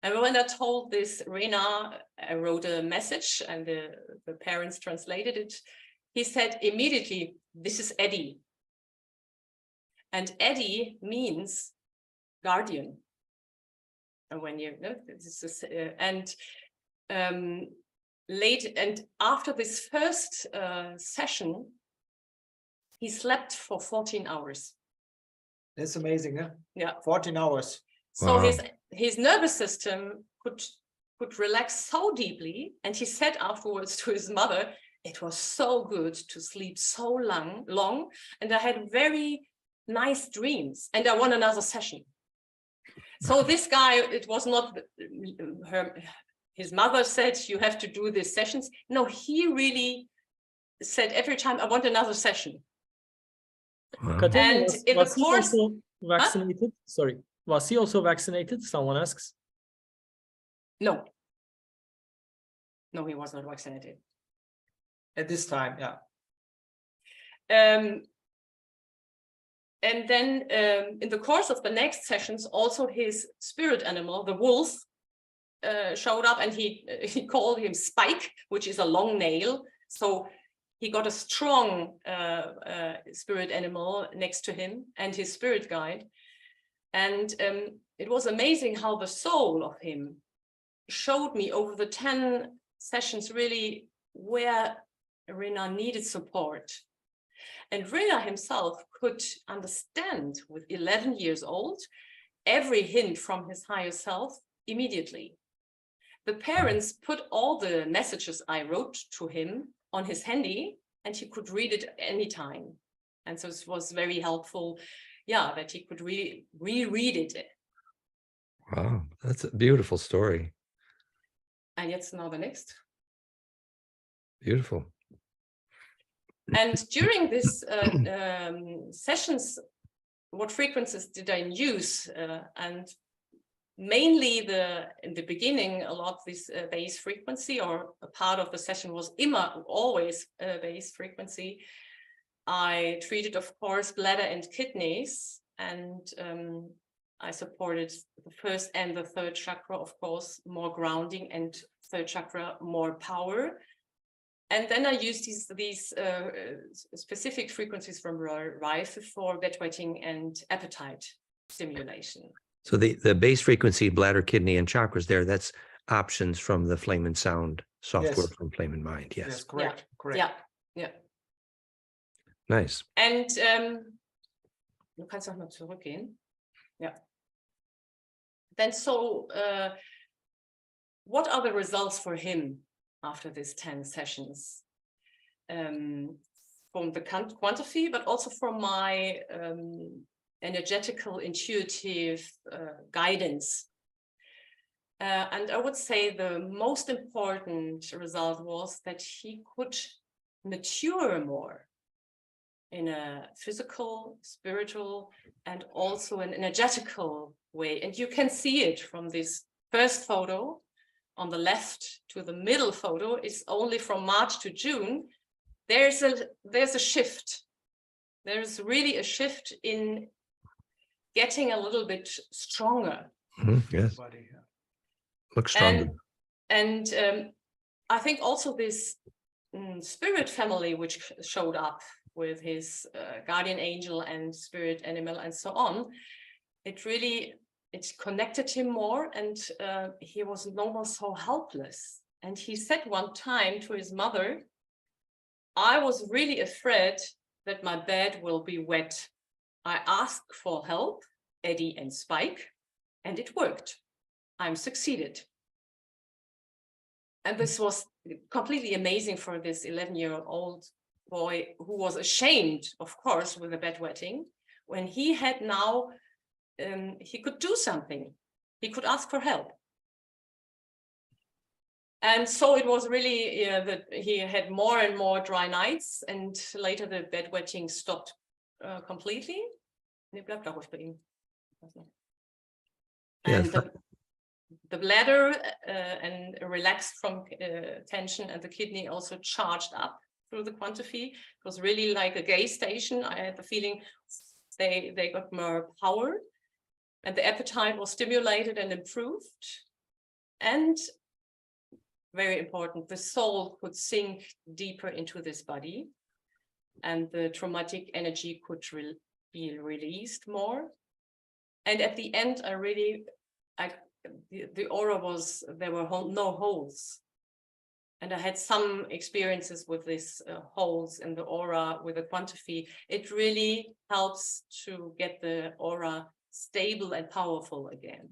And when I told this Rena, I wrote a message, and the parents translated it. He said immediately, this is Eddie. And Eddie means guardian. And when you know, this is, late, and after this first session, he slept for 14 hours. That's amazing, huh? Yeah. 14 hours. So Wow. his nervous system could relax so deeply. And he said afterwards to his mother, it was so good to sleep so long, and I had very nice dreams, and I want another session. So this guy, it was not his mother said, you have to do these sessions. No, he really said every time, I want another session. Wow. Katharina, And in the was he course- also vaccinated? Sorry, was he also vaccinated? Someone asks. No. No, he was not vaccinated. At this time, yeah. And then in the course of the next sessions, also his spirit animal, the wolf, showed up, and he called him Spike, which is a long nail. So he got a strong spirit animal next to him and his spirit guide. And it was amazing how the soul of him showed me over the 10 sessions really where Rena needed support. And Rena himself could understand with 11 years old every hint from his higher self immediately. The parents put all the messages I wrote to him on his handy, and he could read it anytime. And so it was very helpful, yeah, that he could reread it. Wow, that's a beautiful story. And jetzt now the next. Beautiful. And during this sessions, what frequencies did I use? And mainly in the beginning, a lot of this bass frequency, or a part of the session was always bass frequency. I treated, of course, bladder and kidneys, and I supported the first and the third chakra, of course, more grounding, and third chakra, more power. And then I used these specific frequencies from Rife for bedwetting and appetite stimulation. So the base frequency, bladder, kidney, and chakras there, that's options from the Flame and Sound software from Flame and Mind. Yes. Yes, correct. Yeah. Correct. Yeah, yeah. Nice. And du kannst auch mal zurückgehen. Yeah. Then what are the results for him after these 10 sessions? From the Quantaphi, but also from my energetical, intuitive guidance. And I would say the most important result was that he could mature more in a physical, spiritual, and also an energetical way. And you can see it from this first photo on the left to the middle photo. It's only from March to June. There's a shift. There's really a shift in getting a little bit stronger. Yes. Look stronger. And I think also this spirit family, which showed up with his guardian angel and spirit animal and so on, it connected him more, and he was no more so helpless. And he said one time to his mother, I was really afraid that my bed will be wet. I asked for help, Eddie and Spike, and it worked. I'm succeeded. And this was completely amazing for this 11-year-old boy who was ashamed, of course, with the bedwetting, when he had now, he could do something. He could ask for help. And so it was really that he had more and more dry nights, and later the bedwetting stopped completely. And the bladder and relaxed from tension, and the kidney also charged up through the Quantaphi. It was really like a gas station. I had the feeling they got more power, and the appetite was stimulated and improved. And very important, the soul could sink deeper into this body, and the traumatic energy could be released more. And at the end, the aura was, there were no holes. And I had some experiences with these holes in the aura with the Quantaphi. It really helps to get the aura stable and powerful again.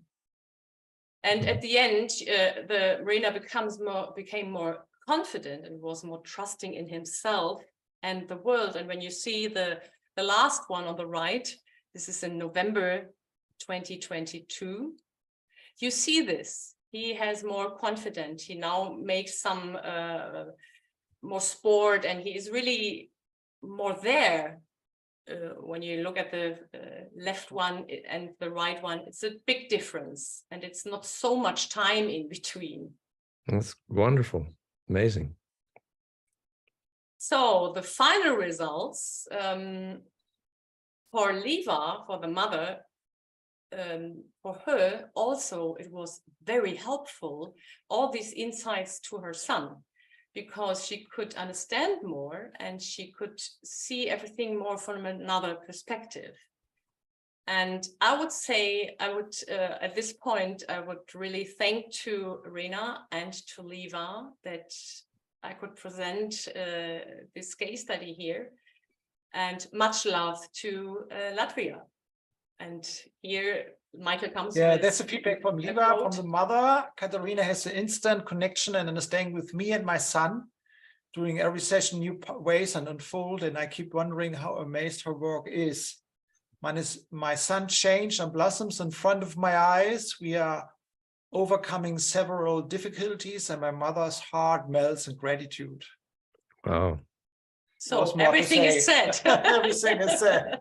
And at the end, Rena became more confident and was more trusting in himself and the world. And when you see the last one on the right, this is in November 2022, you see this. He has more confidence. He now makes some more sport, and he is really more there. When you look at the left one and the right one, it's a big difference, and it's not so much time in between. That's wonderful. Amazing. So the final results for Liva, for the mother, for her also, it was very helpful, all these insights to her son, because she could understand more and she could see everything more from another perspective. And I would say, at this point, I would really thank to Rena and to Liva that I could present this case study here, and much love to Latvia. And here Michael comes. Yeah, that's the feedback from Liva, from the mother. Katharina has an instant connection and understanding with me and my son. During every session, new ways and unfold, and I keep wondering how amazed her work is. My son changed and blossoms in front of my eyes. We are overcoming several difficulties, and my mother's heart melts in gratitude. Wow. So everything is said. Everything is said.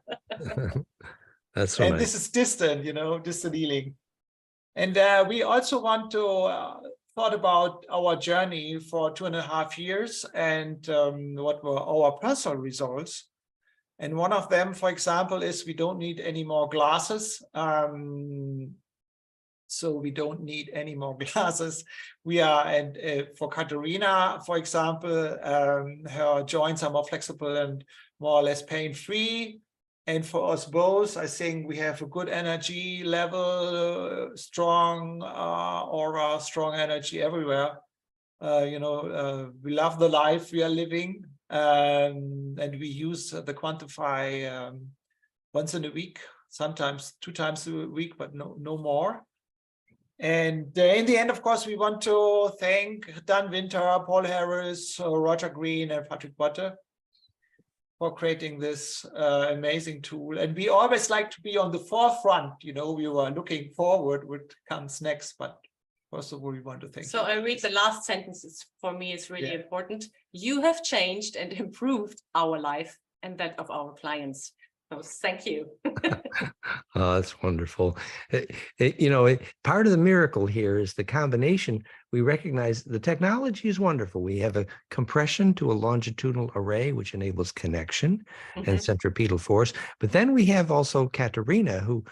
That's so and nice. This is distant, distant healing. And we also want to thought about our journey for 2.5 years and what were our personal results. And one of them, for example, is we don't need any more glasses. So we don't need any more glasses. We are, and for Katharina, for example, her joints are more flexible and more or less pain-free. And for us both, I think we have a good energy level, strong aura, strong energy everywhere. We love the life we are living, and we use the Quantaphi once in a week, sometimes 2 times a week, but no more. And in the end, of course, we want to thank Dan Winter, Paul Harris, Roger Green, and Patrick Botte for creating this amazing tool. And we always like to be on the forefront. We were looking forward what comes next, but first of all, we want to thank you. So I read the last sentences. For me, it's really important. You have changed and improved our life and that of our clients. So thank you. Oh, that's wonderful. Part of the miracle here is the combination. We recognize the technology is wonderful. We have a compression to a longitudinal array, which enables connection and centripetal force. But then we have also Katharina, who,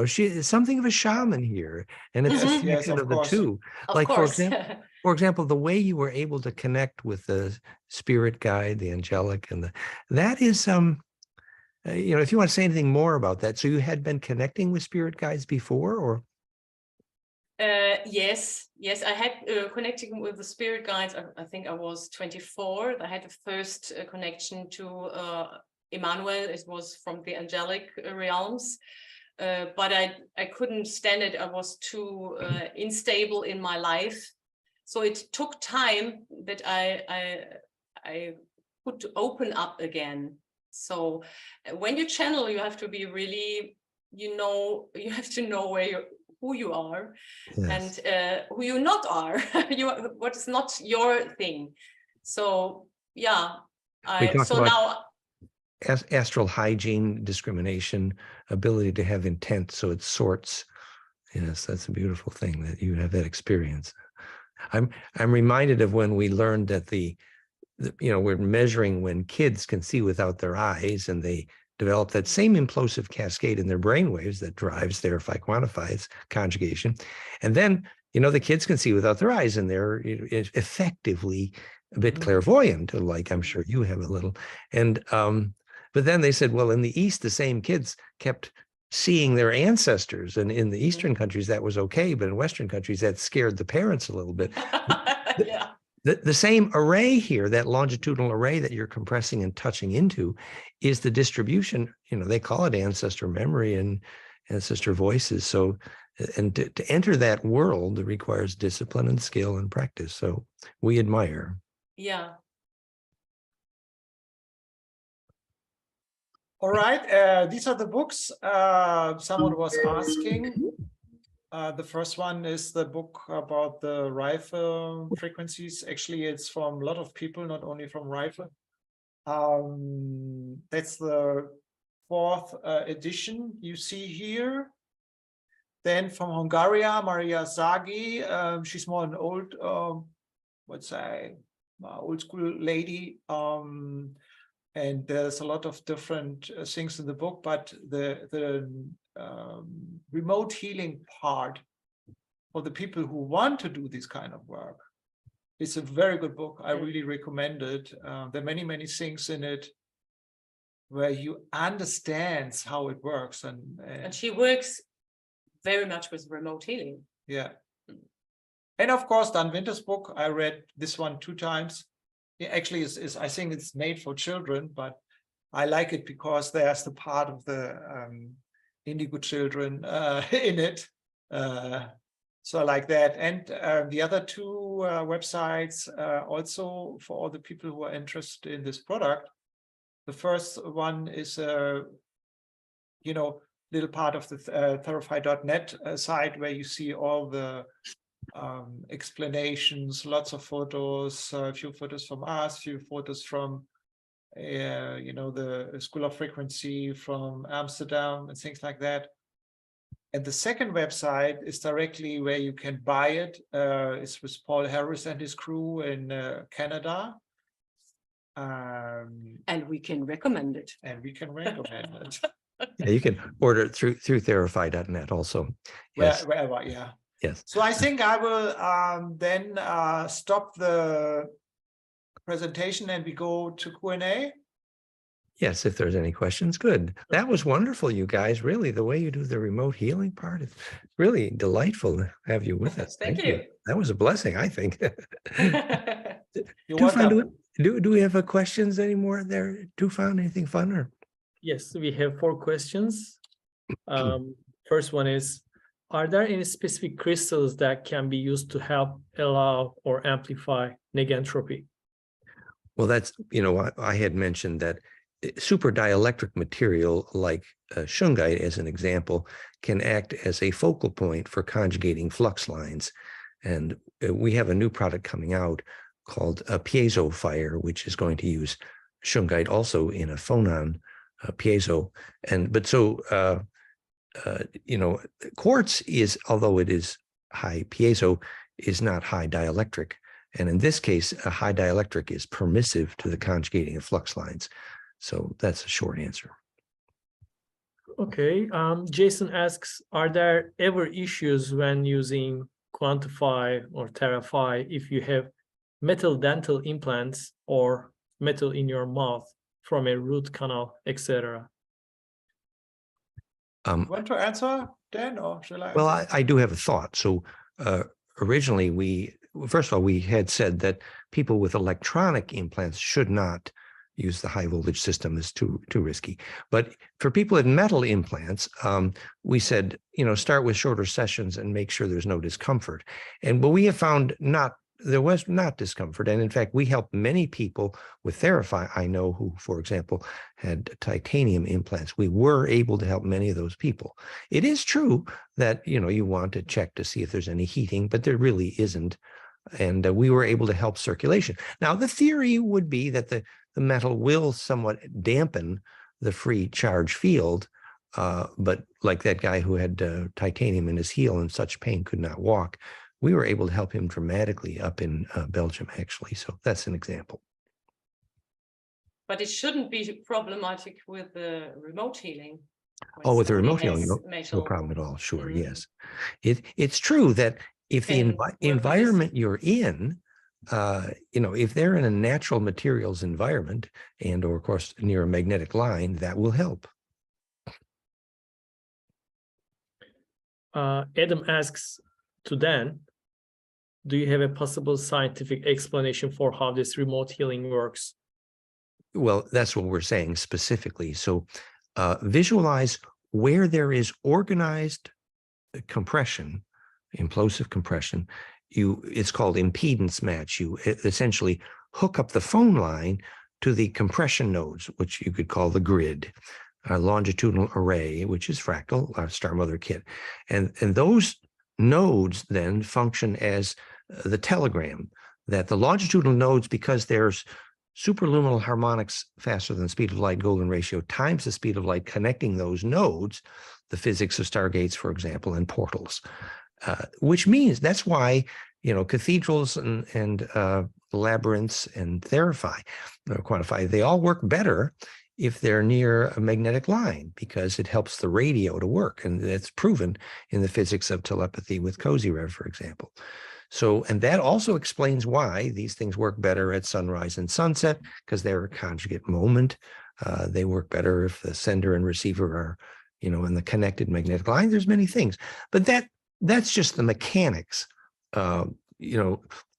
she is something of a shaman here. And it's a connection of the two. Like, for example, the way you were able to connect with the spirit guide, the angelic, and that is if you want to say anything more about that. So you had been connecting with spirit guides before, or? Yes, I had connecting with the spirit guides. I think I was 24. I had the first connection to Emmanuel. It was from the angelic realms, but I couldn't stand it. I was too unstable in my life. So it took time that I could open up again. So when you channel, you have to be really, you have to know who you are and who you not are, what is not your thing. So yeah, astral hygiene, discrimination, ability to have intent, so it sorts. Yes, that's a beautiful thing that you have that experience. I'm reminded of when we learned that we're measuring when kids can see without their eyes, and they develop that same implosive cascade in their brainwaves that drives their Quantaphi's conjugation. And then, the kids can see without their eyes, and they're effectively a bit clairvoyant, like I'm sure you have a little. And but then they said, well, in the East, the same kids kept seeing their ancestors, and in the Eastern countries that was okay, but in Western countries that scared the parents a little bit. Yeah. The same array here, that longitudinal array that you're compressing and touching into, is the distribution. They call it ancestor memory and ancestor voices. So, and to enter that world requires discipline and skill and practice. So we admire. Yeah. All right. These are the books someone was asking. The first one is the book about the rifle frequencies. Actually, it's from a lot of people, not only from rifle. That's the 4th edition you see here. Then from Hungary, Maria Zagi. She's more an old, old school lady. And there's a lot of different things in the book, but the remote healing part for the people who want to do this kind of work, it's a very good book. I really recommend it. There are many, many things in it where you understand how it works. And she works very much with remote healing. Yeah. And of course, Dan Winter's book, I read this one 2 times. It actually is I think it's made for children, but I like it because there's the part of the indigo children in it. So I like that. And the other 2 websites also for all the people who are interested in this product. The first one is little part of the therapy.net site where you see all the explanations, lots of photos, a few photos from us, a few photos from the School of Frequency from Amsterdam and things like that. And the second website is directly where you can buy it. It's with Paul Harris and his crew in Canada. And we can recommend it. And we can recommend it. Yeah, you can order it through therify.net also. Yes. Wherever, yeah. Yes. So I think I will then stop the presentation and we go to Q&A. Yes, if there's any questions, good. That was wonderful, you guys. Really, the way you do the remote healing part is really delightful to have you with us. Thank you. That was a blessing, I think. You're welcome. Do we have questions anymore there? Tufan, anything fun or? Yes, we have 4 questions. First one is, are there any specific crystals that can be used to help allow or amplify negentropy? Well, that's, I had mentioned that super dielectric material like shungite, as an example, can act as a focal point for conjugating flux lines. And we have a new product coming out called a piezo fire, which is going to use shungite also in a phonon piezo. Quartz is, although it is high piezo, is not high dielectric. And in this case, a high dielectric is permissive to the conjugating of flux lines. So that's a short answer. Okay. Jason asks, are there ever issues when using Quantaphi or Theraphi if you have metal dental implants or metal in your mouth from a root canal, etc.? Want to answer, Dan, or shall I? Well, I do have a thought. So originally, first of all, we had said that people with electronic implants should not use the high voltage system, is too risky. But for people with metal implants, we said, start with shorter sessions and make sure there's no discomfort. But we have found there was not discomfort. And in fact, we helped many people with Theraphi, I know, who, for example, had titanium implants. We were able to help many of those people. It is true that, you want to check to see if there's any heating, but there really isn't. And we were able to help circulation. Now, the theory would be that the metal will somewhat dampen the free charge field, but like that guy who had titanium in his heel and such pain could not walk, we were able to help him dramatically up in Belgium, actually. So that's an example. But it shouldn't be problematic with the remote healing. Oh, with the remote healing, no problem at all. Sure, yes. It's true that if the environment you're in, if they're in a natural materials environment and, or of course, near a magnetic line, that will help. Adam asks to Dan, do you have a possible scientific explanation for how this remote healing works? Well, that's what we're saying specifically. So visualize where there is organized compression, implosive compression. It's called impedance match. You essentially hook up the phone line to the compression nodes, which you could call the grid, longitudinal array, which is Fractal, our Star Mother kit. And those nodes then function as the telegram, that the longitudinal nodes, because there's superluminal harmonics faster than the speed of light, golden ratio, times the speed of light connecting those nodes, the physics of stargates, for example, and portals, which means that's why, cathedrals and labyrinths and Theraphi, or Quantaphi, they all work better if they're near a magnetic line, because it helps the radio to work. And that's proven in the physics of telepathy with Kozyrev, for example. So, and that also explains why these things work better at sunrise and sunset, because they're a conjugate moment. They work better if the sender and receiver are, in the connected magnetic line. There's many things, but that's just the mechanics.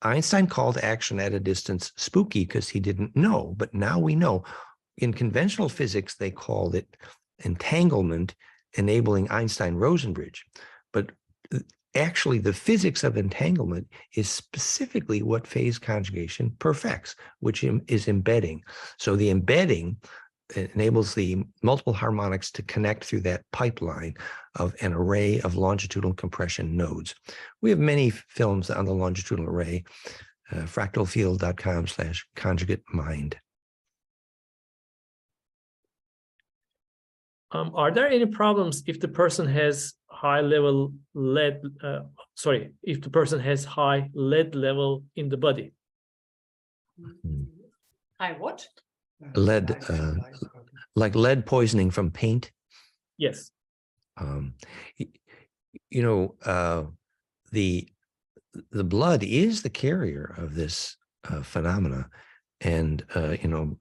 Einstein called action at a distance spooky because he didn't know, but now we know. In conventional physics, they called it entanglement, enabling Einstein-Rosen bridge. But actually, the physics of entanglement is specifically what phase conjugation perfects, which is embedding. So the embedding enables the multiple harmonics to connect through that pipeline of an array of longitudinal compression nodes. We have many films on the longitudinal array, fractalfield.com/conjugate mind. Are there any problems if the person has high level lead? If the person has high lead level in the body? High what? Lead, like lead poisoning from paint. Yes. You know, the blood is the carrier of this phenomena, and you know,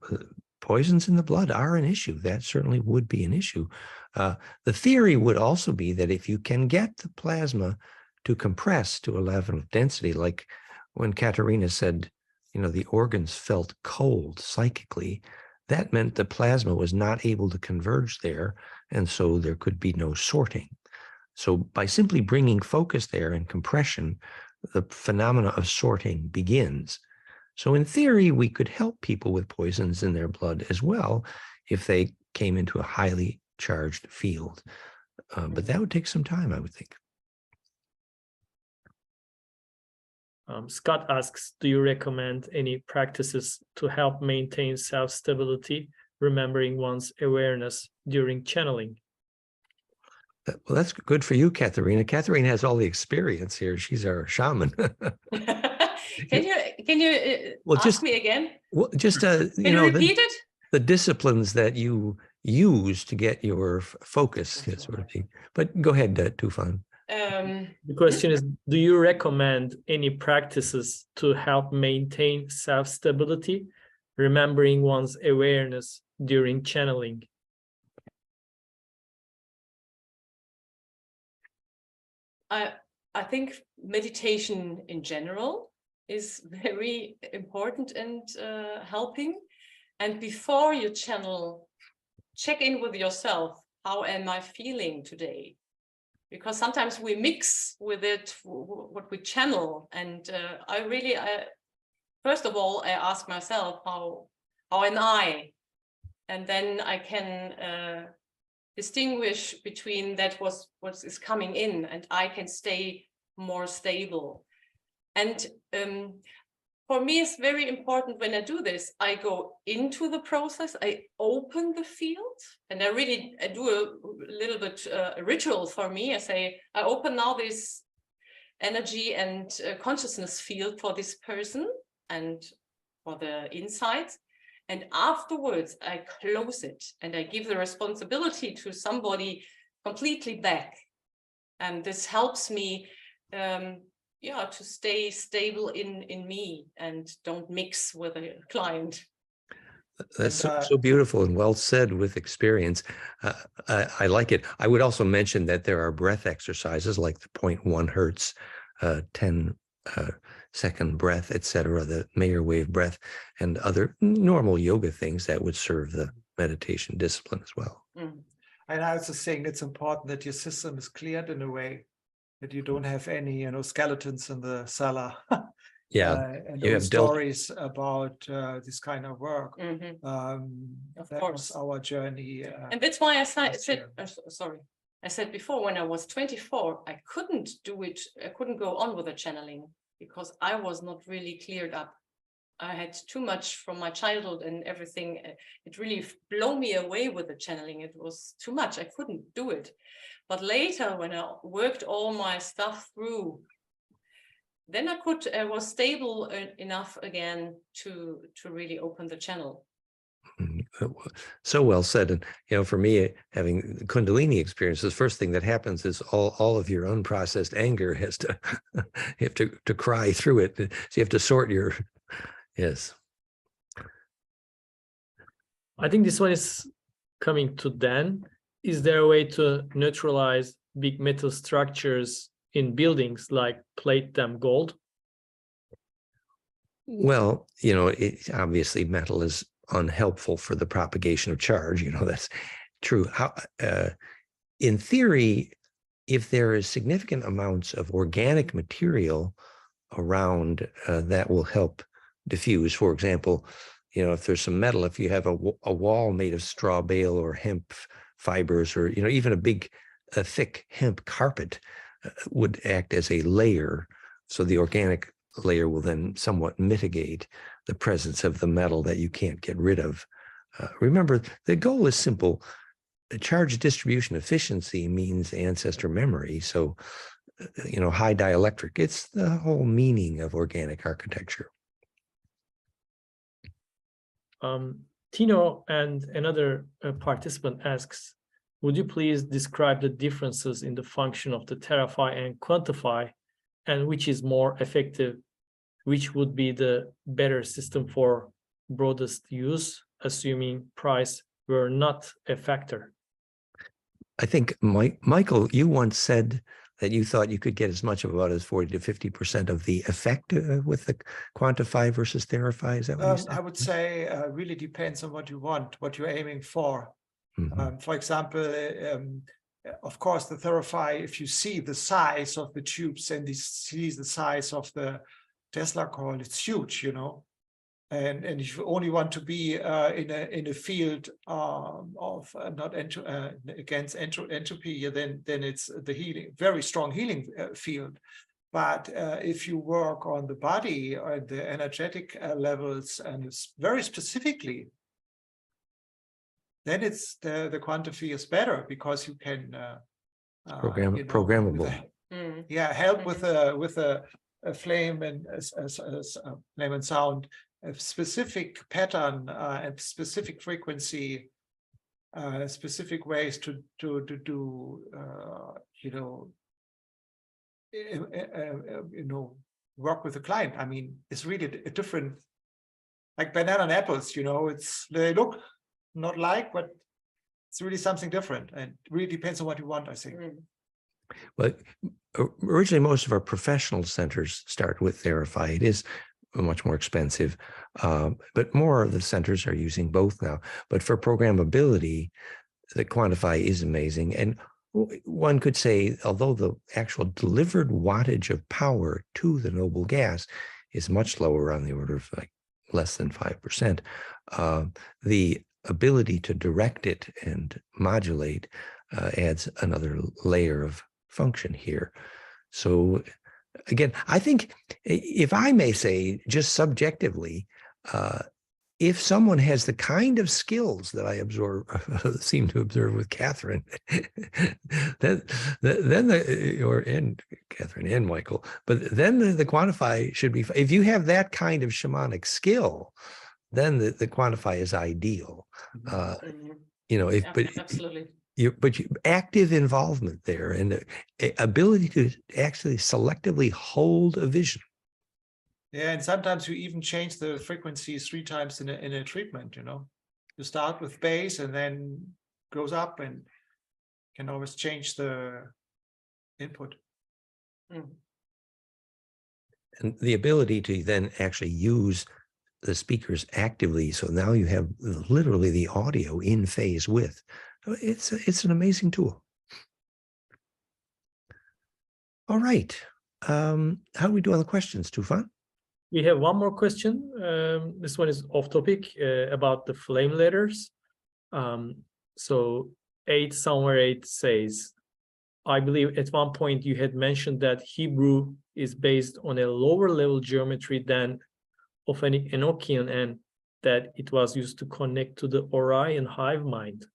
poisons in the blood are an issue. That certainly would be an issue. The theory would also be that if you can get the plasma to compress to a level of density, like when Katharina said, you know, the organs felt cold psychically, that meant the plasma was not able to converge there, and so there could be no sorting. So by simply bringing focus there and compression, the phenomena of sorting begins. So in theory, we could help people with poisons in their blood as well if they came into a highly charged field. But that would take some time, I would think. Scott asks, do you recommend any practices to help maintain self-stability, remembering one's awareness during channeling? Well, that's good for you, Katharina. Katharina has all the experience here. She's our shaman. Can you ask me again? Well, just Can you repeat it? The disciplines that you use to get your focus, sort of thing. But go ahead, Tufan. The question is, do you recommend any practices to help maintain self-stability, remembering one's awareness during channeling? I think meditation in general is very important and helping. And before you channel, check in with yourself. How am I feeling today? Because sometimes we mix with it what we channel. And first of all, I ask myself, how am I? And then I can distinguish between what is coming in, and I can stay more stable. And for me, it's very important when I do this, I go into the process, I open the field, and I do a little bit a ritual for me. I say, I open now this energy and consciousness field for this person and for the insights. And afterwards, I close it and I give the responsibility to somebody completely back. And this helps me to stay stable in me and don't mix with a client. That's so beautiful and well said with experience. I like it. I would also mention that there are breath exercises like the 0.1 hertz, 10 second breath, etc., the Mayer wave breath, and other normal yoga things that would serve the meditation discipline as well. And I also think it's important that your system is cleared in a way that you don't have any, skeletons in the cellar. And you have stories about this kind of work. That was our journey. And that's why I said, I said before, when I was 24, I couldn't do it. I couldn't go on with the channeling because I was not really cleared up. I had too much from my childhood and everything. It really blew me away with the channeling. It was too much. I couldn't do it. But later, when I worked all my stuff through, then I was stable enough again to really open the channel. So well said. And for me, having Kundalini experience, the first thing that happens is all of your unprocessed anger has to you have to cry through it. So you have to sort your yes. I think this one is coming to Dan. Is there a way to neutralize big metal structures in buildings, like plate them gold? Well, obviously metal is unhelpful for the propagation of charge. That's true. In theory, if there is significant amounts of organic material around, that will help diffuse. For example, if there's some metal, if you have a wall made of straw bale or hemp fibers, or even a thick hemp carpet would act as a layer, so the organic layer will then somewhat mitigate the presence of the metal that you can't get rid of. Remember, the goal is simple. Charge distribution efficiency means ancestor memory. So, high dielectric, it's the whole meaning of organic architecture. Tino and another participant asks, would you please describe the differences in the function of the Terafi and Quantaphi, and which is more effective, which would be the better system for broadest use, assuming price were not a factor? I think, Michael, you once said that you thought you could get as much of about as 40 to 50% of the effect with the Quantaphi versus Terafi. Is that what you said? I would say really depends on what you want, what you're aiming for. For example, of course, the Terafi, if you see the size of the tubes and you see the size of the Tesla coil, it's huge, you know. And if you only want to be in a field of not against entropy, then it's the very strong healing field. But if you work on the body or the energetic levels, and it's very specifically, then it's the Quantaphi is better, because you can programmable. Help with a flame and flame and sound, a specific pattern and specific frequency, specific ways to do work with the client. I mean, it's really a different, like banana and apples, you know, they look not like, but it's really something different, and really depends on what you want, I think. But originally, most of our professional centers start with Terafi. It is much more expensive, but more of the centers are using both now. But for programmability, the Quantaphi is amazing. And one could say, although the actual delivered wattage of power to the noble gas is much lower, on the order of like less than 5%, the ability to direct it and modulate adds another layer of function here. So again, I think, if I may say, just subjectively, if someone has the kind of skills that I seem to observe with Catherine, then Catherine and Michael, but then the Quantaphi should be, if you have that kind of shamanic skill, then the Quantaphi is ideal. Absolutely. But active involvement there, and ability to actually selectively hold a vision. Yeah, and sometimes you even change the frequencies 3 times in a treatment, you know. You start with bass and then goes up, and can always change the input. And the ability to then actually use the speakers actively, so now you have literally the audio in phase with. It's an amazing tool. All right. How do we do on the questions, Tufan? We have one more question. This one is off topic, about the flame letters. So 8 says, I believe at one point you had mentioned that Hebrew is based on a lower level geometry than of an Enochian, and that it was used to connect to the Orion hive mind.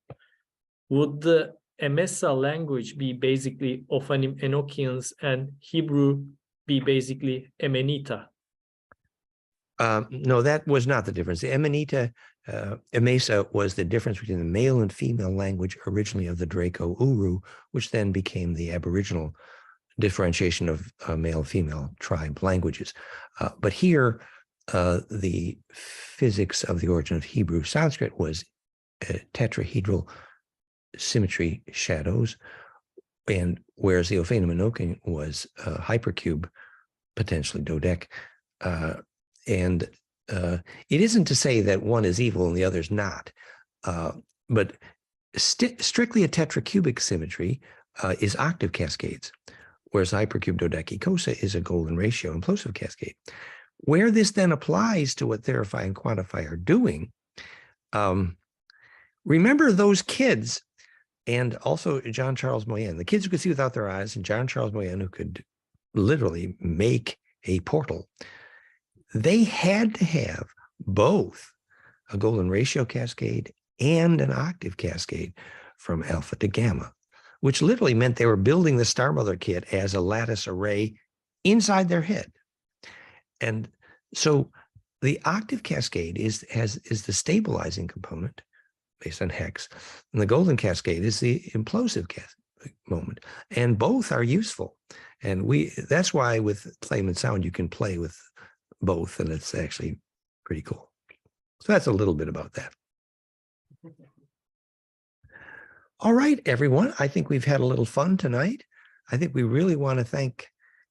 Would the Emesa language be basically of an Enochians, and Hebrew be basically Emenita? No, that was not the difference. The Emesa was the difference between the male and female language originally of the Draco-Uru, which then became the Aboriginal differentiation of male-female tribe languages. But here, the physics of the origin of Hebrew Sanskrit was tetrahedral symmetry shadows, and whereas the Ophanim Enochian was hypercube, potentially dodec. And it isn't to say that one is evil and the other's not, but strictly a tetracubic symmetry is octave cascades, whereas hypercube dodecacosa is a golden ratio implosive cascade. Where this then applies to what Terafi and Quantaphi are doing, remember those kids, and also John Charles Moyen, the kids who could see without their eyes, and John Charles Moyen, who could literally make a portal. They had to have both a golden ratio cascade and an octave cascade from alpha to gamma, which literally meant they were building the Star Mother kit as a lattice array inside their head. And so the octave cascade is the stabilizing component based on hex, and the golden cascade is the implosive moment, and both are useful. And that's why with flame and sound you can play with both, and it's actually pretty cool. So that's a little bit about that. All right, everyone. I think we've had a little fun tonight. I think we really want to thank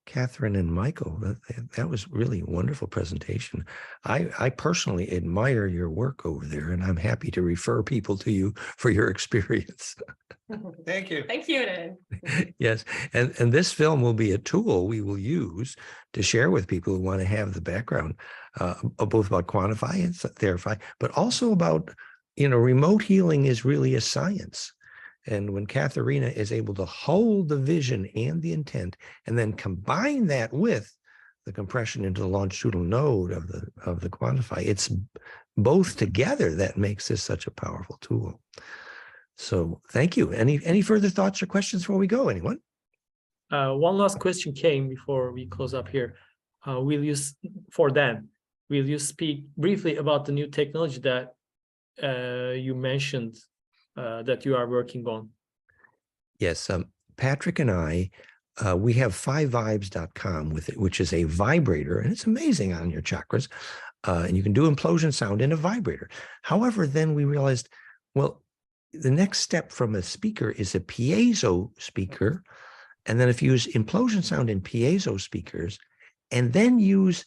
Catherine and Michael. That was really a wonderful presentation. I personally admire your work over there, and I'm happy to refer people to you for your experience. Thank you. Thank you, Nan. Yes, and this film will be a tool we will use to share with people who want to have the background, both about Quantaphi and Therapy, but also about, remote healing is really a science. And when Katharina is able to hold the vision and the intent, and then combine that with the compression into the longitudinal node of the Quantaphi, it's both together that makes this such a powerful tool. So thank you. Any further thoughts or questions before we go? Anyone? One last question came before we close up here. Will you speak briefly about the new technology that you mentioned that you are working on? Yes, Patrick and I, we have 5vibes.com with it, which is a vibrator, and it's amazing on your chakras. And you can do implosion sound in a vibrator. However, then we realized, well, the next step from a speaker is a piezo speaker. And then if you use implosion sound in piezo speakers, and then use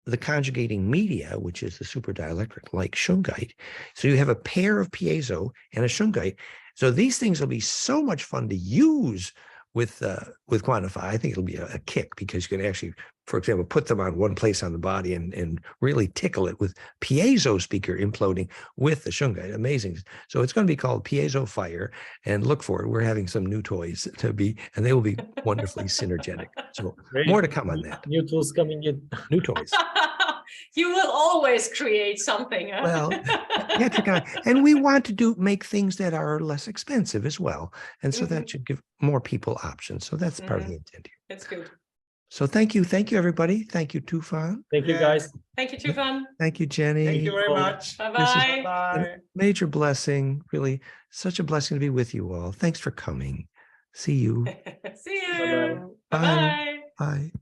the conjugating media, which is the super dielectric like shungite. So you have a pair of piezo and a shungite. So these things will be so much fun to use with Quantaphi. I think it'll be a kick, because you can actually, for example, put them on one place on the body and really tickle it with piezo speaker imploding with the shungite. Amazing. So it's going to be called Piezo Fire, and look for it. We're having some new toys and they will be wonderfully synergetic. So Great. more to come on that. New tools coming in. New toys. You will always create something. Huh? Well, Patrick, and we want to make things that are less expensive as well. And so that should give more people options. So that's part of the intent here. That's good. So thank you, everybody. Thank you, Tufan. Thank you, guys. Thank you, Tufan. Thank you, Jenny. Thank you very much. Bye-bye. Bye. Major blessing, really such a blessing to be with you all. Thanks for coming. See you. See you. Bye. Bye-bye. Bye.